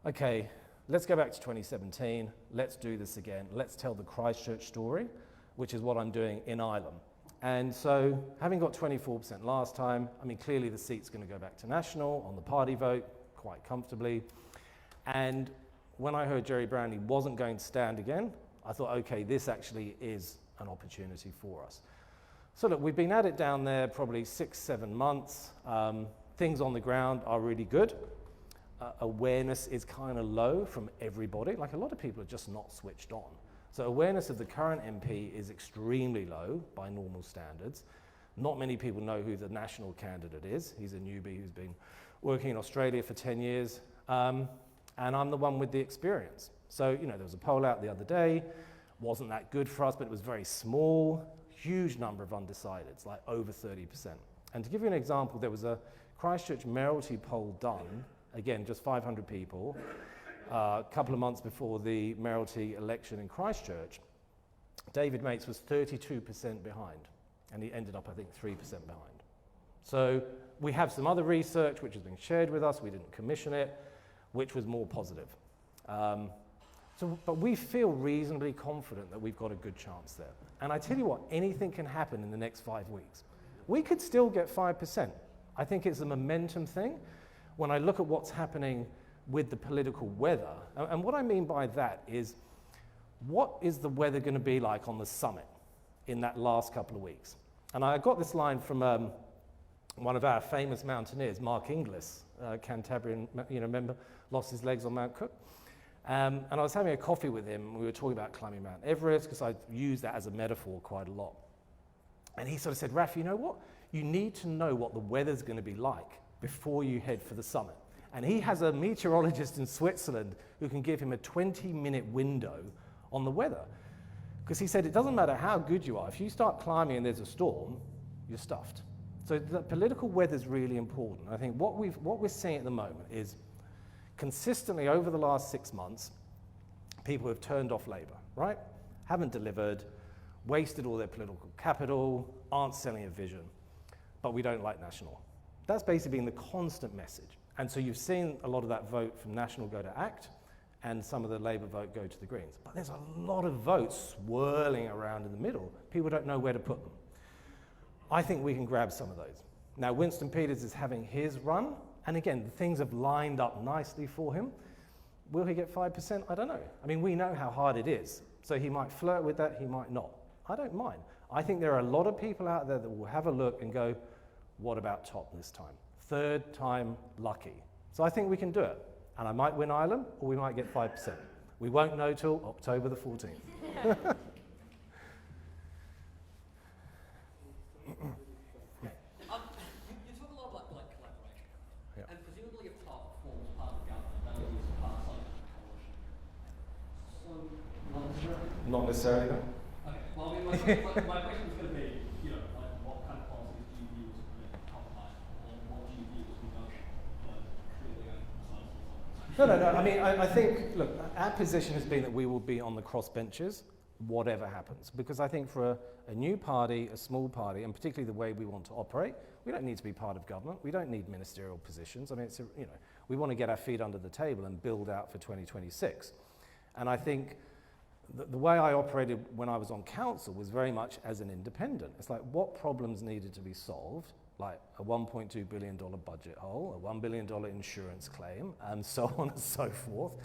okay, let's go back to 2017, let's do this again, let's tell the Christchurch story, which is what I'm doing in Ireland. And so, having got 24% last time, I mean, clearly the seat's going to go back to National on the party vote, quite comfortably. And when I heard Jerry Brownlee wasn't going to stand again, I thought, okay, this actually is an opportunity for us. So look, we've been at it down there probably 6-7 months. Things on the ground are really good. Awareness is kind of low from everybody. Like, a lot of people are just not switched on. So awareness of the current MP is extremely low by normal standards. Not many people know who the national candidate is. He's a newbie who's been working in Australia for 10 years. And I'm the one with the experience. So, there was a poll out the other day. Wasn't that good for us, but it was very small. Huge number of undecideds, like over 30%. And to give you an example, there was a Christchurch mayoralty poll done, again, just 500 people, a couple of months before the mayoralty election in Christchurch. David Mates was 32% behind, and he ended up, I think, 3% behind. So we have some other research which has been shared with us. We didn't commission it, which was more positive. But we feel reasonably confident that we've got a good chance there. And I tell you what, anything can happen in the next 5 weeks. We could still get 5%. I think it's a momentum thing. When I look at what's happening with the political weather, and what I mean by that is, what is the weather going to be like on the summit in that last couple of weeks? And I got this line from one of our famous mountaineers, Mark Inglis, Cantabrian, member, lost his legs on Mount Cook. And I was having a coffee with him. We were talking about climbing Mount Everest, because I use that as a metaphor quite a lot. And he sort of said, Raf, you know what? You need to know what the weather's going to be like before you head for the summit. And he has a meteorologist in Switzerland who can give him a 20-minute window on the weather. Because he said, it doesn't matter how good you are. If you start climbing and there's a storm, you're stuffed. So the political weather is really important. I think what we're seeing at the moment is, consistently over the last 6 months, people have turned off Labour, right? Haven't delivered, wasted all their political capital, aren't selling a vision, but we don't like National. That's basically been the constant message. And so you've seen a lot of that vote from National go to ACT, and some of the Labour vote go to the Greens. But there's a lot of votes swirling around in the middle. People don't know where to put them. I think we can grab some of those. Now, Winston Peters is having his run. And again, things have lined up nicely for him. Will he get 5%? I don't know. I mean, we know how hard it is. So he might flirt with that, he might not. I don't mind. I think there are a lot of people out there that will have a look and go, what about top this time? 3rd time lucky. So I think we can do it. And I might win Ireland, or we might get 5%. We won't know till October the 14th. Not necessarily, no.
Okay. Well, I mean, my question is going to be, what kind of policies do you view as top line, and what do you view as negotiable?
No. I mean, I think, look, our position has been that we will be on the crossbenches, whatever happens. Because I think for a new party, a small party, and particularly the way we want to operate, we don't need to be part of government. We don't need ministerial positions. I mean, we want to get our feet under the table and build out for 2026. And I think the way I operated when I was on council was very much as an independent. It's like, what problems needed to be solved, like a $1.2 billion budget hole, a $1 billion insurance claim, and so on and so forth.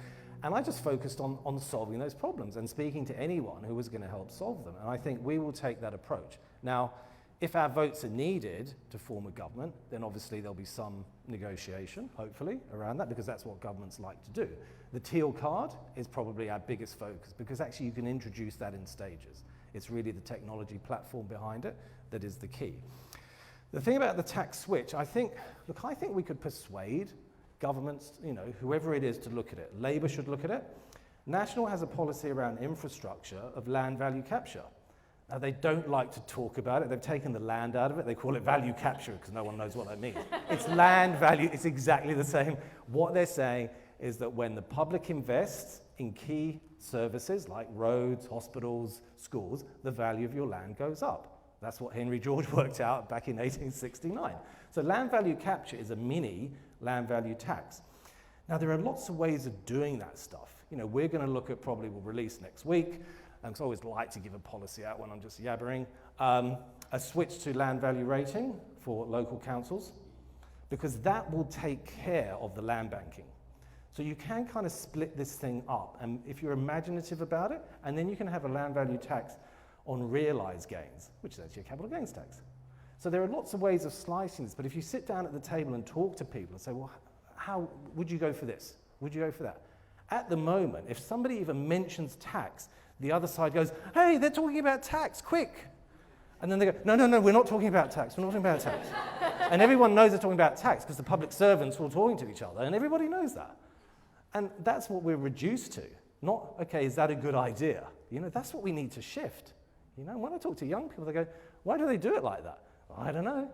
And I just focused on solving those problems and speaking to anyone who was going to help solve them. And I think we will take that approach. Now, if our votes are needed to form a government, then obviously there'll be some negotiation, hopefully, around that, because that's what governments like to do. The teal card is probably our biggest focus, because actually you can introduce that in stages. It's really the technology platform behind it that is the key. The thing about the tax switch, I think we could persuade governments, whoever it is, to look at it. Labour should look at it. National has a policy around infrastructure of land value capture. Now, they don't like to talk about it. They've taken the land out of it. They call it value capture because no one knows what that means. It's land value. It's exactly the same. What they're saying is that when the public invests in key services like roads, hospitals, schools, the value of your land goes up. That's what Henry George worked out back in 1869. So land value capture is a mini land value tax. Now, there are lots of ways of doing that stuff. We're going to look at, probably we'll release next week, because I always like to give a policy out when I'm just yabbering, a switch to land value rating for local councils, because that will take care of the land banking. So you can kind of split this thing up, and if you're imaginative about it, and then you can have a land value tax on realised gains, which is actually a capital gains tax. So there are lots of ways of slicing this, but if you sit down at the table and talk to people and say, well, how would you go for this? Would you go for that? At the moment, if somebody even mentions tax, the other side goes, hey, they're talking about tax, quick. And then they go, no, we're not talking about tax, we're not talking about tax. And everyone knows they're talking about tax because the public servants were all talking to each other, and everybody knows that. And that's what we're reduced to. Not, okay, is that a good idea? That's what we need to shift. When I talk to young people, they go, why do they do it like that? I don't know,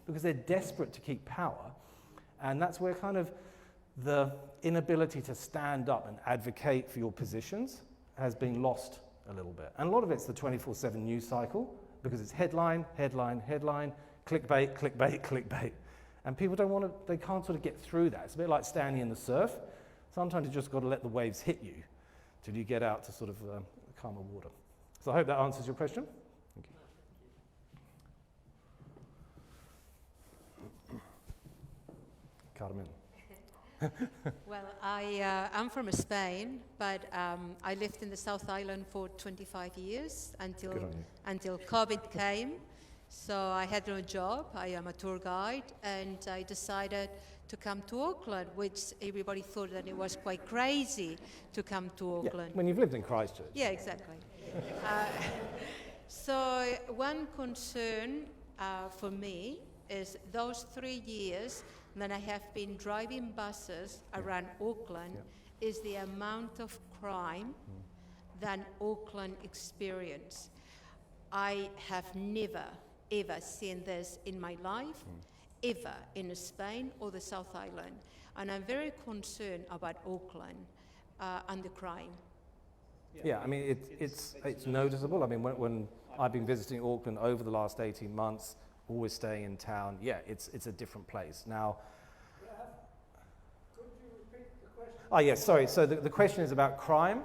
because they're desperate to keep power. And that's where kind of the inability to stand up and advocate for your positions has been lost a little bit. And a lot of it's the 24/7 news cycle, because it's headline, headline, headline, clickbait, clickbait, clickbait. And people they can't sort of get through that. It's a bit like standing in the surf. Sometimes you just got to let the waves hit you till you get out to sort of calmer water. So I hope that answers your question. Thank you. Carmen.
Well, I'm from Spain, but I lived in the South Island for 25 years until COVID came. So I had no job. I am a tour guide, and I decided to come to Auckland, which everybody thought that it was quite crazy to come to Auckland.
Yeah, when you've lived in Christchurch.
Yeah, exactly. So one concern for me is those 3 years that I have been driving buses around Auckland is the amount of crime that Auckland experiences. I have never, ever seen this in my life, ever in Spain or the South Island. And I'm very concerned about Auckland and the crime.
Yeah, I mean, it's noticeable. I mean, when I've been visiting Auckland over the last 18 months, always staying in town, it's a different place. Now,
could you repeat the question?
Oh, yes, sorry. So the question is about crime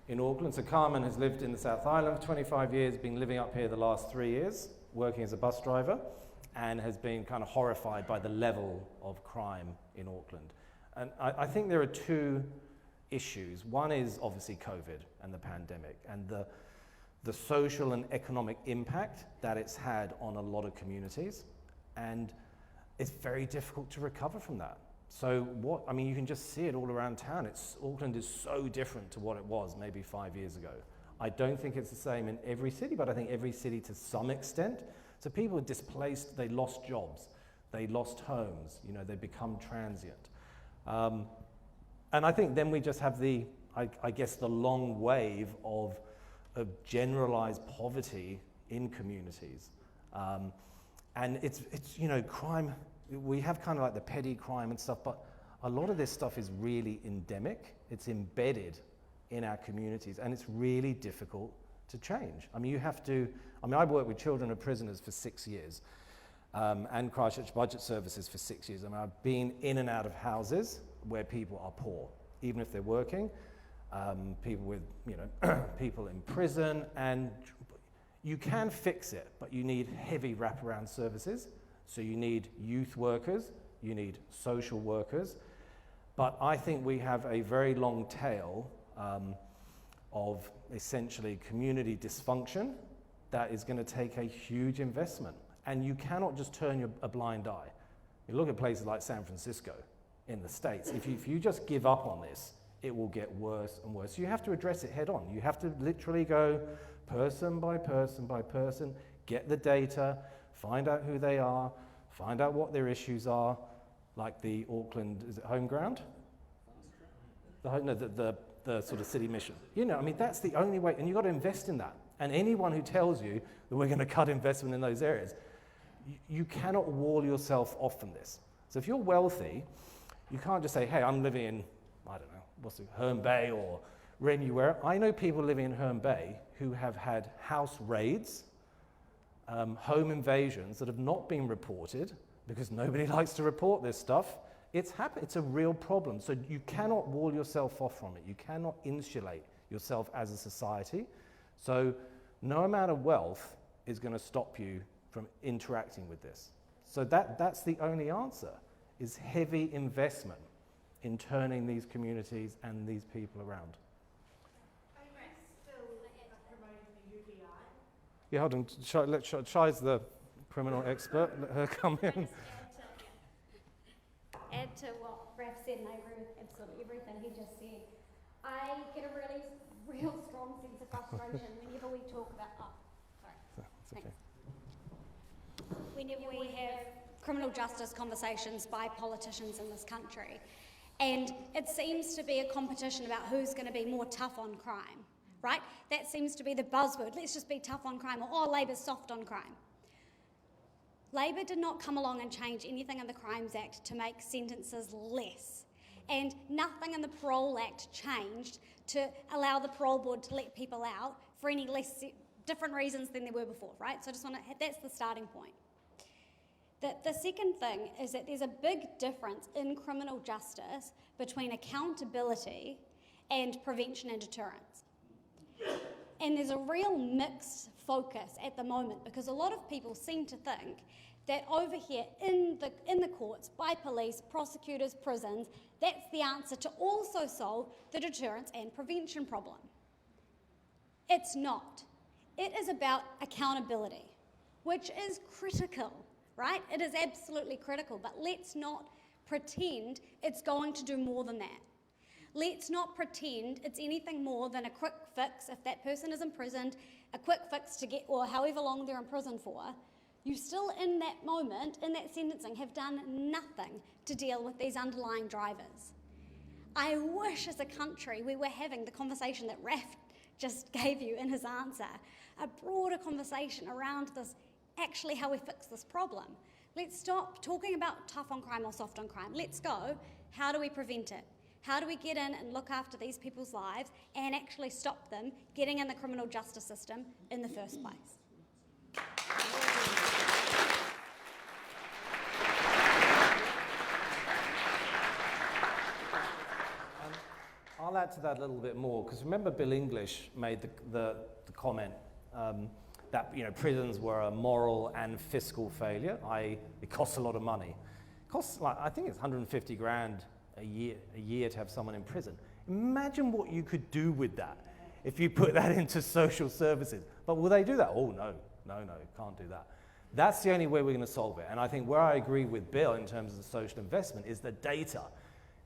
in Auckland. So Carmen has lived in the South Island for 25 years, been living up here the last 3 years, working as a bus driver, and has been kind of horrified by the level of crime in Auckland. And I think there are two issues. One is obviously COVID and the pandemic, and the social and economic impact that it's had on a lot of communities, and it's very difficult to recover from that. So you can just see it all around town. Auckland is so different to what it was maybe 5 years ago. I don't think it's the same in every city, but I think every city to some extent. So people are displaced, they lost jobs, they lost homes, they become transient. And I think then we just have the long wave of generalized poverty in communities. And it's crime, we have kind of like the petty crime and stuff, but a lot of this stuff is really endemic. It's embedded in our communities, and it's really difficult to change. I've worked with children of prisoners for 6 years, and Christchurch Budget Services for 6 years. I've been in and out of houses where people are poor, even if they're working. people with, people in prison, and you can fix it, but you need heavy wraparound services. So you need youth workers, you need social workers, but I think we have a very long tail of essentially community dysfunction that is going to take a huge investment. And you cannot just turn a blind eye. You look at places like San Francisco in the States, if you just give up on this, it will get worse and worse. You have to address it head on. You have to literally go person by person by person, get the data, find out who they are, find out what their issues are, like the Auckland, is it home ground? The sort of city mission. That's the only way, and you've got to invest in that. And anyone who tells you that we're going to cut investment in those areas, you cannot wall yourself off from this. So if you're wealthy, you can't just say, hey, I'm living in, I don't know, Herne Bay or Renuera. I know people living in Herne Bay who have had house raids, home invasions that have not been reported because nobody likes to report this stuff. It's a real problem. So you cannot wall yourself off from it. You cannot insulate yourself as a society. So no amount of wealth is going to stop you from interacting with this. So that's the only answer, is heavy investment in turning these communities and these people around.
Are you still promoting the UBI?
Yeah, hold on. Shai's the criminal expert. Let her come in.
Add to what Raf said, and I agree with absolutely everything he just said. I get a real strong sense of frustration whenever we talk about, whenever we have criminal justice conversations by politicians in this country. And it seems to be a competition about who's going to be more tough on crime, right? That seems to be the buzzword. Let's just be tough on crime, or Labor's soft on crime. Labor did not come along and change anything in the Crimes Act to make sentences less. And nothing in the Parole Act changed to allow the parole board to let people out for any less different reasons than there were before, right? So I just want to, that's the starting point. The second thing is that there's a big difference in criminal justice between accountability and prevention and deterrence. And there's a real mixed focus at the moment, because a lot of people seem to think that over here in the courts, by police, prosecutors, prisons, that's the answer to also solve the deterrence and prevention problem. It's not. It is about accountability, which is critical, right? It is absolutely critical, but let's not pretend it's going to do more than that. Let's not pretend it's anything more than a quick fix if that person is imprisoned, a quick fix to get, or however long they're in prison for. You still, in that moment, in that sentencing, have done nothing to deal with these underlying drivers. I wish as a country we were having the conversation that Raf just gave you in his answer, a broader conversation around this, actually how we fix this problem. Let's stop talking about tough on crime or soft on crime. Let's go, how do we prevent it? How do we get in and look after these people's lives and actually stop them getting in the criminal justice system in the first place?
I'll add to that a little bit more, because remember Bill English made the comment that prisons were a moral and fiscal failure, i.e. it costs a lot of money. It costs, I think it's 150 grand a year to have someone in prison. Imagine what you could do with that if you put that into social services. But will they do that? Oh, no, can't do that. That's the only way we're going to solve it. And I think where I agree with Bill in terms of the social investment is the data.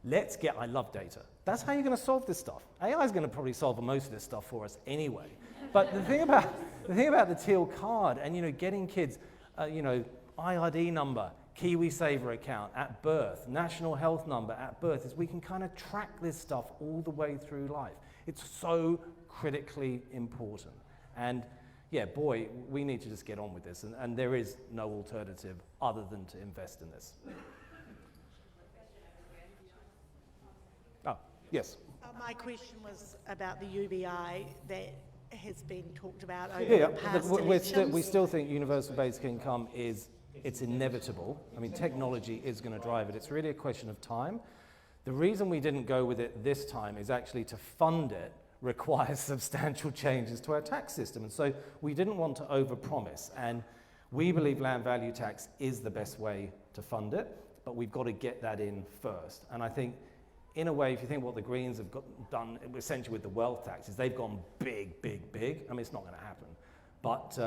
I love data. That's how you're going to solve this stuff. AI is going to probably solve most of this stuff for us anyway. But the thing about the teal card and getting kids, IRD number, KiwiSaver account at birth, national health number at birth, is we can kind of track this stuff all the way through life. It's so critically important. And yeah, boy, we need to just get on with this. And there is no alternative other than to invest in this. Oh, yes.
My question was about the UBI that has been talked about over the past elections.
We still think universal basic income it's inevitable. I mean, technology is going to drive it. It's really a question of time. The reason we didn't go with it this time is actually to fund it requires substantial changes to our tax system. And so we didn't want to overpromise. And we believe land value tax is the best way to fund it, but we've got to get that in first. And I think, in a way, if you think what the Greens have done essentially with the wealth tax, is they've gone big, big, big. I mean, it's not going to happen. But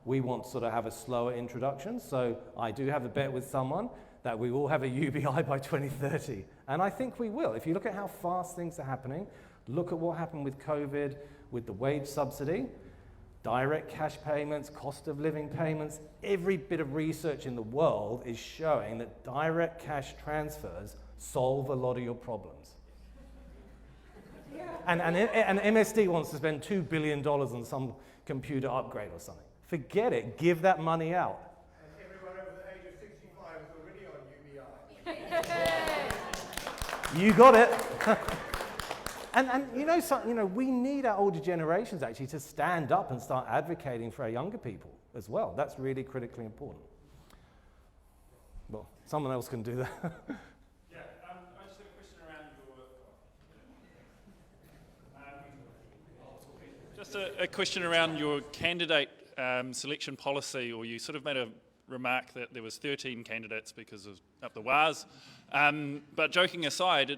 we want to sort of have a slower introduction. So I do have a bet with someone that we will have a UBI by 2030. And I think we will. If you look at how fast things are happening, look at what happened with COVID, with the wage subsidy, direct cash payments, cost of living payments. Every bit of research in the world is showing that direct cash transfers solve a lot of your problems. And MSD wants to spend $2 billion on some computer upgrade or something. Forget it, give that money out.
And everyone over the age of 65 is already on UBI.
You got it. And you know, we need our older generations actually to stand up and start advocating for our younger people as well. That's really critically important. Well, someone else can do that.
Yeah, I just have a question around your... Just a question around your candidate selection policy, or you sort of made a remark that there was 13 candidates because of up the wires. But joking aside,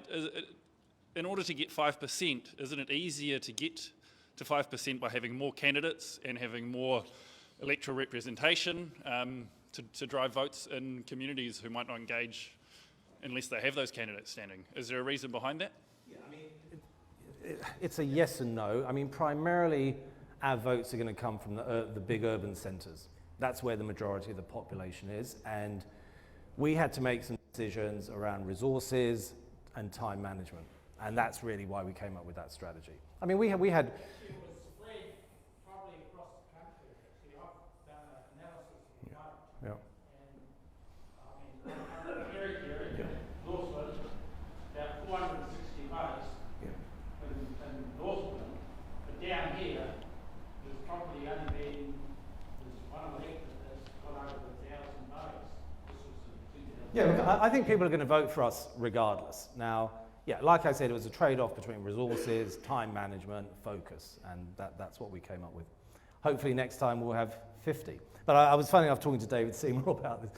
in order to get 5%, isn't it easier to get to 5% by having more candidates and having more electoral representation to drive votes in communities who might not engage unless they have those candidates standing? Is there a reason behind that?
Yeah, I mean, it's a yes and no. I mean, primarily our votes are going to come from the big urban centres. That's where the majority of the population is, and we had to make some decisions around resources and time management, and that's really why we came up with that strategy. I mean, we had
It was spread probably across the country. Actually, I've done an analysis of the market.
Yeah.
And I mean, very Northwood, about 460 votes in Northwood, but down here, there's probably only been one elected that's got over 1,000 votes.
Yeah, look, I think people are going to vote for us regardless. Now, yeah, like I said, it was a trade-off between resources, time management, focus, and that's what we came up with. Hopefully next time we'll have 50. But I was funny enough talking to David Seymour about this,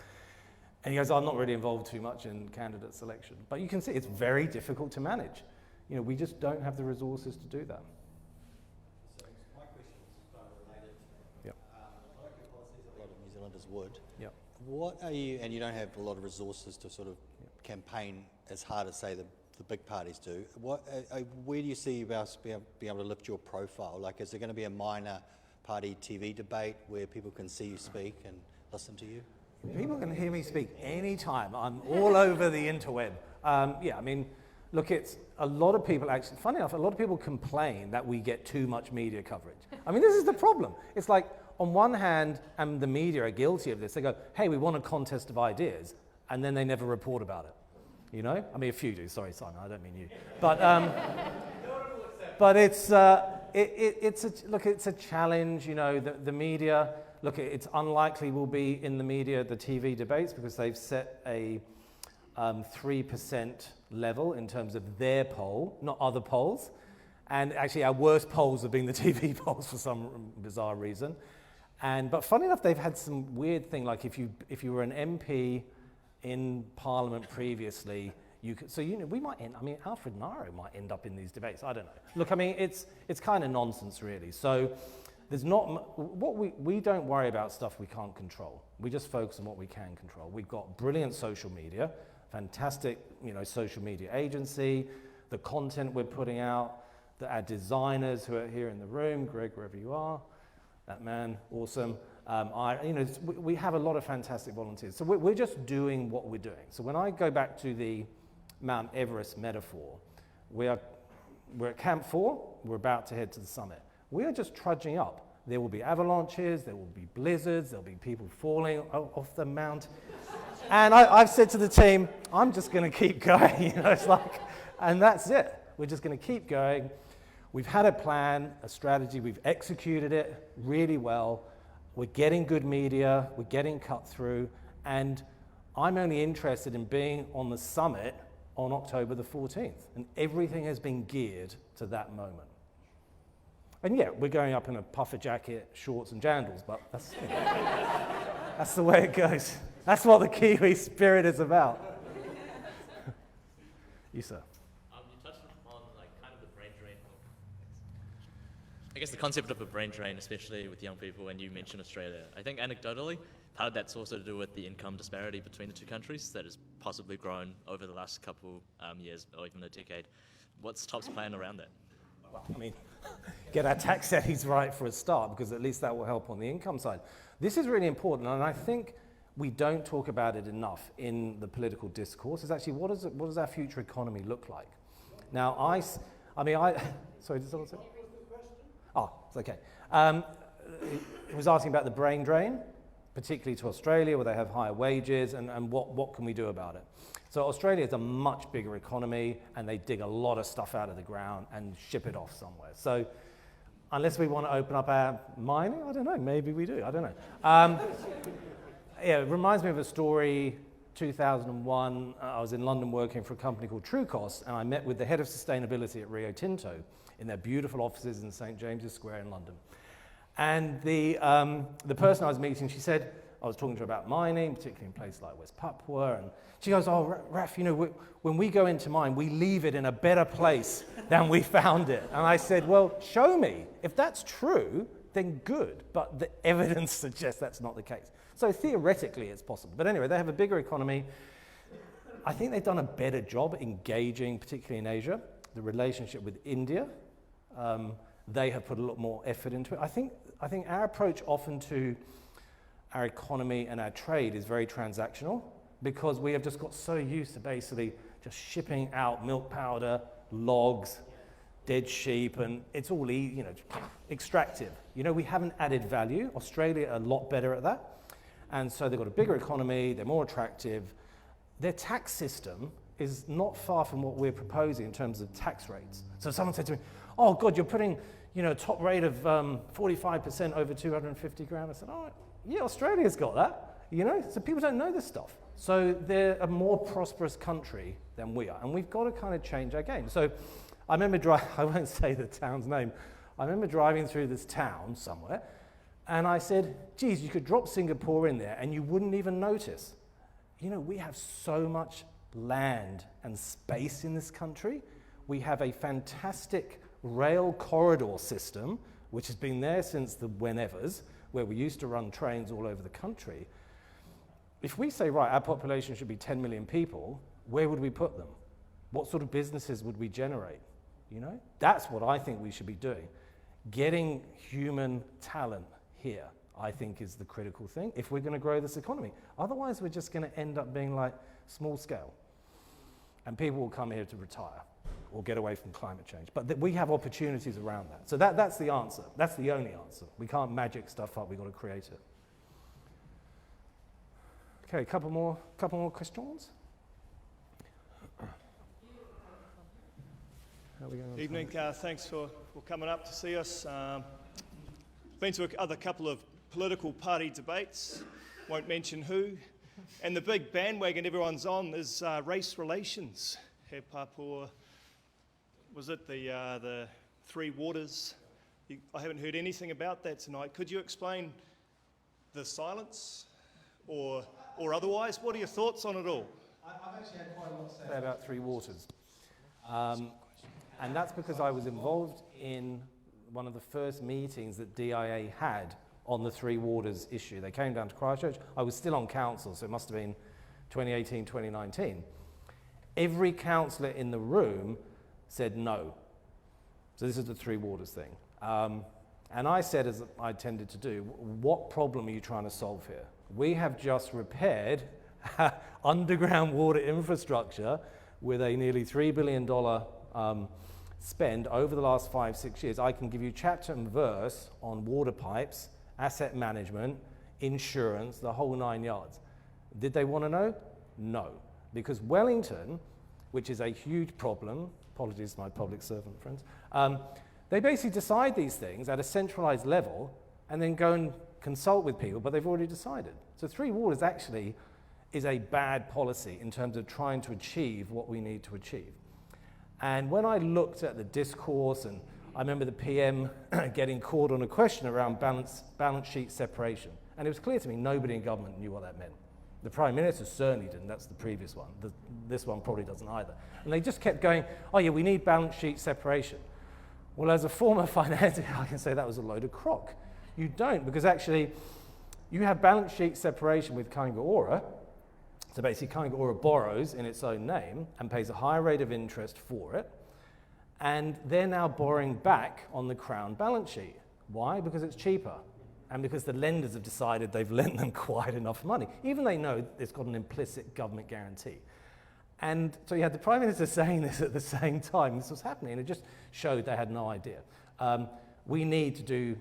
and he goes, I'm not really involved too much in candidate selection. But you can see it's very difficult to manage. You know, we just don't have the resources to do that.
So my question is kind of related to that.
Yep.
Local policies, a lot of New Zealanders would.
Yep.
What are you, and you don't have a lot of resources to sort of campaign as hard as, say, the big parties do. Where do you see you be able to lift your profile? Like, is there going to be a minor party TV debate where people can see you speak and listen to you?
People can hear me speak anytime. I'm all over the interweb. Yeah, I mean, look, it's a lot of people actually, funny enough, a lot of people complain that we get too much media coverage. I mean, this is the problem. It's like, on one hand, and the media are guilty of this, they go, hey, we want a contest of ideas, and then they never report about it. You know? I mean, a few do. Sorry, Simon, I don't mean you. But but it's a challenge. You know, the media. Look, it's unlikely we'll be in the media, the TV debates, because they've set a 3% level in terms of their poll, not other polls. And actually, our worst polls have been the TV polls for some bizarre reason. But funny enough, they've had some weird thing, like if you were an MP in Parliament previously, you could, so you know, we might end, I mean, Alfred Naro might end up in these debates, I don't know. Look, I mean, it's kind of nonsense really. So there's not, we don't worry about stuff we can't control. We just focus on what we can control. We've got brilliant social media, fantastic, you know, social media agency, the content we're putting out, our designers who are here in the room, Greg, wherever you are, that man, awesome. We have a lot of fantastic volunteers. So we're just doing what we're doing. So when I go back to the Mount Everest metaphor, we're at Camp 4, we're about to head to the summit. We are just trudging up. There will be avalanches, there will be blizzards, there'll be people falling off the mount. And I've said to the team, I'm just going to keep going. You know, it's like, and that's it. We're just going to keep going. We've had a plan, a strategy, we've executed it really well. We're getting good media, we're getting cut through, and I'm only interested in being on the summit on October the 14th. And everything has been geared to that moment. And yeah, we're going up in a puffer jacket, shorts and jandals, but that's the way it goes. That's what the Kiwi spirit is about. You, sir.
You touched on kind of the brain drain. I guess the concept of a brain drain, especially with young people, and you mentioned Australia. I think anecdotally, part of that's also to do with the income disparity between the two countries that has possibly grown over the last couple years or even a decade. What's TOP's plan around that?
Well, I mean, get our tax settings right for a start, because at least that will help on the income side. This is really important, and I think we don't talk about it enough in the political discourse. Is actually what does our future economy look like? Now, sorry, did someone say? Oh, it's okay. It was asking about the brain drain, particularly to Australia, where they have higher wages, and what can we do about it? So Australia is a much bigger economy, and they dig a lot of stuff out of the ground and ship it off somewhere. So unless we want to open up our mining, I don't know, maybe we do, I don't know. Yeah, it reminds me of a story, 2001, I was in London working for a company called Trucost, and I met with the head of sustainability at Rio Tinto in their beautiful offices in St. James's Square in London. And the person I was meeting, she said, I was talking to her about mining, particularly in places like West Papua, and she goes, oh, Raf, you know, when we go into mine, we leave it in a better place than we found it. And I said, well, show me. If that's true, then good. But the evidence suggests that's not the case. So theoretically, it's possible. But anyway, they have a bigger economy. I think they've done a better job engaging, particularly in Asia, the relationship with India. They have put a lot more effort into it. I think our approach often to our economy and our trade is very transactional, because we have just got so used to basically just shipping out milk powder, logs, dead sheep, and it's all extractive. You know, we haven't added value. Australia are a lot better at that. And so they've got a bigger economy, they're more attractive. Their tax system is not far from what we're proposing in terms of tax rates. So someone said to me, oh God, you're putting, a top rate of 45% over 250 grand. I said, oh, yeah, Australia's got that, so people don't know this stuff. So they're a more prosperous country than we are, and we've got to kind of change our game. So I remember I won't say the town's name, I remember driving through this town somewhere, and I said, geez, you could drop Singapore in there and you wouldn't even notice. We have so much land and space in this country. We have a fantastic rail corridor system, which has been there since the whenevers, where we used to run trains all over the country. If we say, right, our population should be 10 million people, where would we put them? What sort of businesses would we generate? That's what I think we should be doing. Getting human talent here, I think, is the critical thing if we're going to grow this economy. Otherwise, we're just going to end up being like small scale. And people will come here to retire or get away from climate change. But we have opportunities around that. So that's the answer. That's the only answer. We can't magic stuff up. We've got to create it. Okay, a couple more questions.
Evening. Thanks for coming up to see us. Been to a couple of political party debates, won't mention who, and the big bandwagon everyone's on is race relations. He Papua, was it the Three Waters? I haven't heard anything about that tonight. Could you explain the silence, or otherwise? What are your thoughts on it all?
I've actually had quite a lot to say about Three Waters, and that's because I was involved in one of the first meetings that DIA had on the Three Waters issue. They came down to Christchurch. I was still on council, so it must have been 2018, 2019. Every councillor in the room said no. So this is the Three Waters thing. And I said, as I tended to do, what problem are you trying to solve here? We have just repaired underground water infrastructure with a nearly $3 billion spend over the last 5-6 years. I can give you chapter and verse on water pipes, asset management, insurance, the whole 9 yards. Did they want to know? No. Because Wellington, which is a huge problem, apologies to my public servant friends, they basically decide these things at a centralized level and then go and consult with people, but they've already decided. So Three Waters actually is a bad policy in terms of trying to achieve what we need to achieve. And when I looked at the discourse, and I remember the PM getting called on a question around balance sheet separation, and it was clear to me nobody in government knew what that meant. The Prime Minister certainly didn't, that's the previous one. This one probably doesn't either. And they just kept going, oh yeah, we need balance sheet separation. Well, as a former financier, I can say that was a load of crock. You don't, because actually, you have balance sheet separation with kiaora. So basically, kiaora borrows in its own name and pays a higher rate of interest for it. And they're now borrowing back on the Crown balance sheet. Why? Because it's cheaper. And because the lenders have decided they've lent them quite enough money, even they know it's got an implicit government guarantee. And so you had the Prime Minister saying this at the same time this was happening, and it just showed they had no idea. We need to do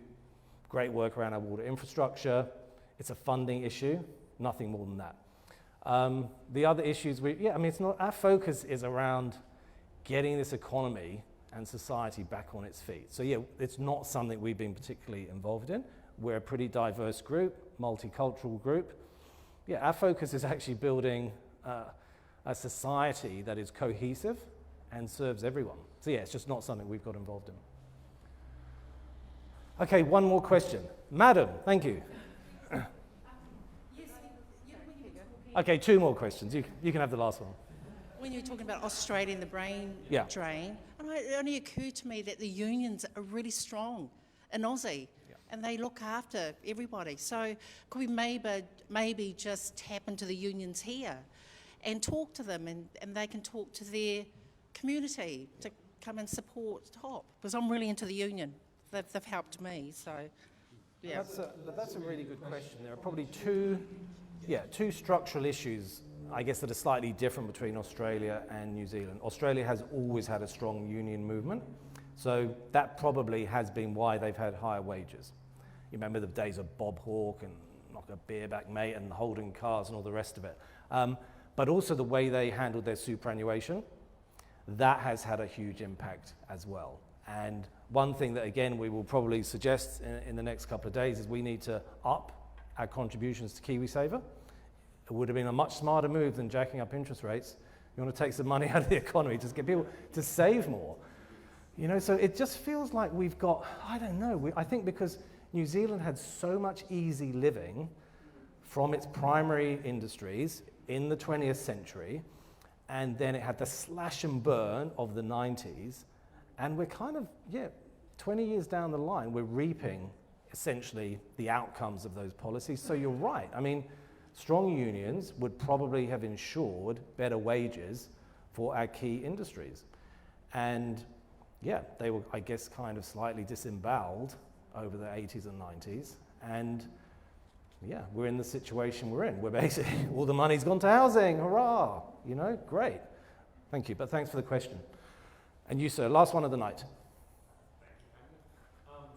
great work around our water infrastructure. It's a funding issue, nothing more than that. The other issues, it's not, our focus is around getting this economy and society back on its feet. So yeah, it's not something we've been particularly involved in. We're a pretty diverse group, multicultural group. Yeah, our focus is actually building a society that is cohesive and serves everyone. So yeah, it's just not something we've got involved in. Okay, one more question. Madam, thank you. Okay, two more questions. You can have the last one.
When you're talking about Australia and the brain drain, it only occurred to me that the unions are really strong in Aussie, and they look after everybody. So could we maybe just tap into the unions here and talk to them, and they can talk to their community to come and support TOP? Because I'm really into the union. They've helped me, so yeah.
That's a really good question. There are probably two structural issues, I guess, that are slightly different between Australia and New Zealand. Australia has always had a strong union movement, so that probably has been why they've had higher wages. You remember the days of Bob Hawke and Knock a Beer Back Mate and holding cars and all the rest of it. But also the way they handled their superannuation, that has had a huge impact as well. And one thing that, again, we will probably suggest in the next couple of days is we need to up our contributions to KiwiSaver. It would have been a much smarter move than jacking up interest rates. You want to take some money out of the economy to get people to save more. You know, so it just feels like we've got, I don't know, I think because New Zealand had so much easy living from its primary industries in the 20th century, and then it had the slash and burn of the 90s, and we're kind of, 20 years down the line, we're reaping essentially the outcomes of those policies. So you're right. I mean, strong unions would probably have ensured better wages for our key industries. And yeah, they were, I guess, kind of slightly disemboweled over the 80s and 90s. And yeah, we're in the situation we're in. We're basically, all the money's gone to housing, hurrah, you know, great. Thank you, but thanks for the question. And you, sir, last one of the night.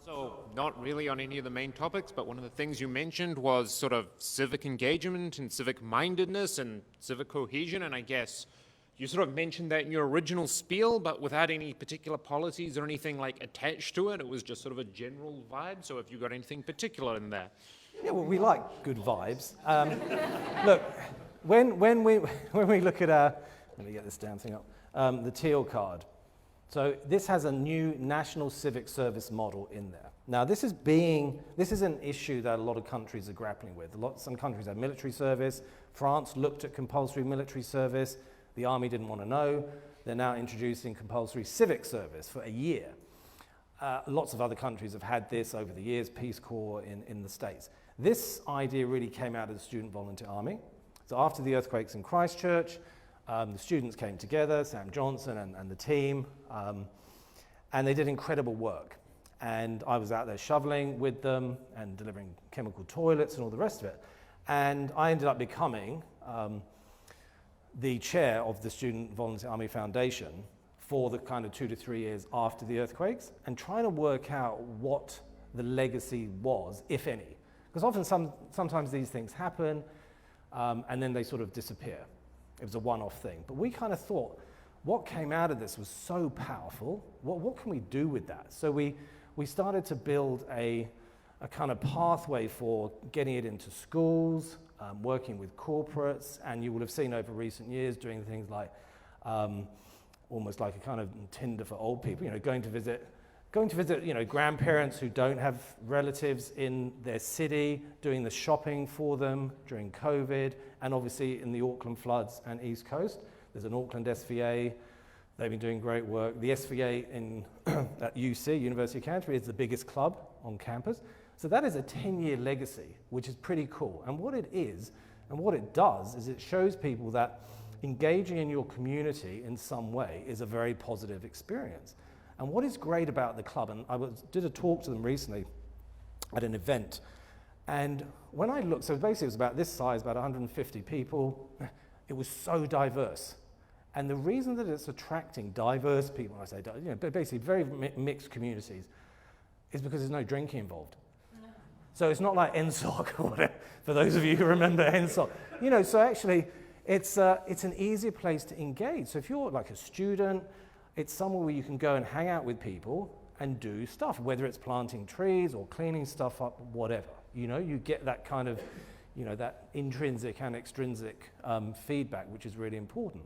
So, not really on any of the main topics, but one of the things you mentioned was sort of civic engagement and civic mindedness and civic cohesion, and I guess you sort of mentioned that in your original spiel, but without any particular policies or anything like attached to it. It was just sort of a general vibe, so if you got anything particular in there.
Yeah, well, we like good vibes. Look, when we look at our, let me get this damn thing up, the teal card. So this has a new national civic service model in there. Now this is an issue that a lot of countries are grappling with. Some countries have military service. France looked at compulsory military service. The army didn't want to know. They're now introducing compulsory civic service for a year. Lots of other countries have had this over the years, Peace Corps in the States. This idea really came out of the Student Volunteer Army. So after the earthquakes in Christchurch, the students came together, Sam Johnson and the team, and they did incredible work. And I was out there shoveling with them and delivering chemical toilets and all the rest of it. And I ended up becoming the chair of the Student Volunteer Army Foundation for the kind of 2 to 3 years after the earthquakes, and trying to work out what the legacy was, if any. Because often sometimes these things happen and then they sort of disappear. It was a one-off thing. But we kind of thought, what came out of this was so powerful. What can we do with that? So we started to build a kind of pathway for getting it into schools, working with corporates, and you will have seen over recent years doing things like almost like a kind of Tinder for old people, going to visit grandparents who don't have relatives in their city, doing the shopping for them during COVID, and obviously in the Auckland floods and East Coast. There's an Auckland SVA. They've been doing great work. The SVA at UC, University of Canterbury, is the biggest club on campus. So that is a 10-year legacy, which is pretty cool. And what it is, and what it does, is it shows people that engaging in your community in some way is a very positive experience. And what is great about the club, and I did a talk to them recently at an event, and when I looked, so basically it was about this size, about 150 people. It was so diverse. And the reason that it's attracting diverse people, I say, basically very mixed communities, is because there's no drinking involved. So it's not like NSOC or whatever, for those of you who remember NSOC. So actually it's an easier place to engage. So if you're like a student, it's somewhere where you can go and hang out with people and do stuff, whether it's planting trees or cleaning stuff up, whatever. You get that kind of, that intrinsic and extrinsic feedback, which is really important.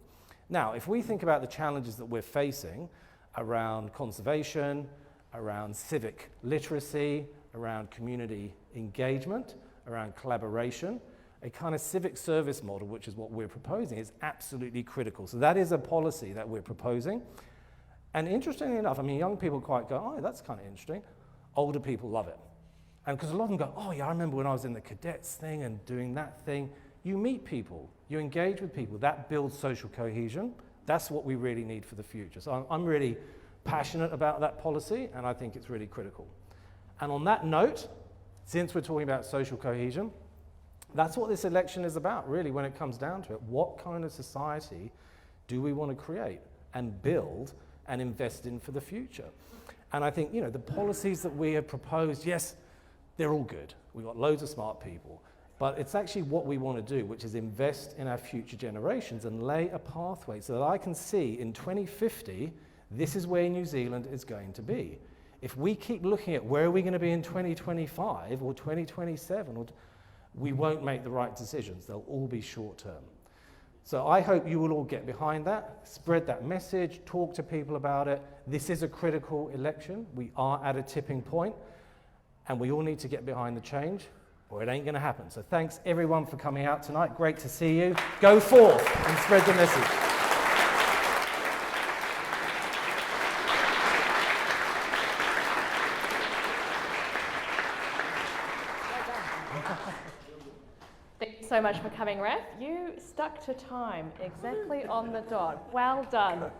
Now, if we think about the challenges that we're facing around conservation, around civic literacy, around community engagement, around collaboration, a kind of civic service model, which is what we're proposing, is absolutely critical. So that is a policy that we're proposing. And interestingly enough, young people quite go, oh, that's kind of interesting. Older people love it. And because a lot of them go, oh yeah, I remember when I was in the cadets thing and doing that thing. You meet people, you engage with people, that builds social cohesion. That's what we really need for the future. So I'm really passionate about that policy, and I think it's really critical. And on that note, since we're talking about social cohesion, that's what this election is about, really, when it comes down to it. What kind of society do we want to create and build and invest in for the future? And I think, the policies that we have proposed, yes, they're all good. We've got loads of smart people. But it's actually what we want to do, which is invest in our future generations and lay a pathway so that I can see in 2050, this is where New Zealand is going to be. If we keep looking at where are we going to be in 2025 or 2027, we won't make the right decisions. They'll all be short term. So I hope you will all get behind that, spread that message, talk to people about it. This is a critical election. We are at a tipping point, and we all need to get behind the change, or it ain't going to happen. So thanks everyone for coming out tonight. Great to see you. Go forth and spread the message.
Thank you so much for coming, Raf. You stuck to time, exactly on the dot. Well done.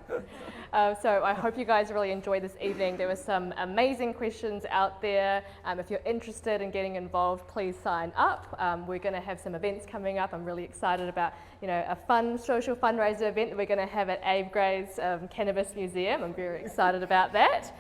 So I hope you guys really enjoyed this evening. There were some amazing questions out there. If you're interested in getting involved, please sign up. We're going to have some events coming up. I'm really excited about, a fun social fundraiser event that we're going to have at Abe Gray's Cannabis Museum. I'm very excited about that.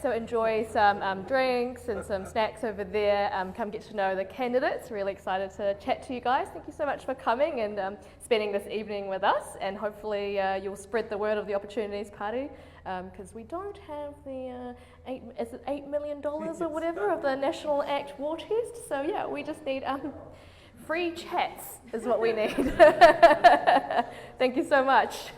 So enjoy some drinks and some snacks over there. Come get to know the candidates. Really excited to chat to you guys. Thank you so much for coming and spending this evening with us, and hopefully you'll spread the word of the Opportunities Party, because we don't have the $8 million or whatever of the National Act War Test. So yeah, we just need free chats is what we need. Thank you so much.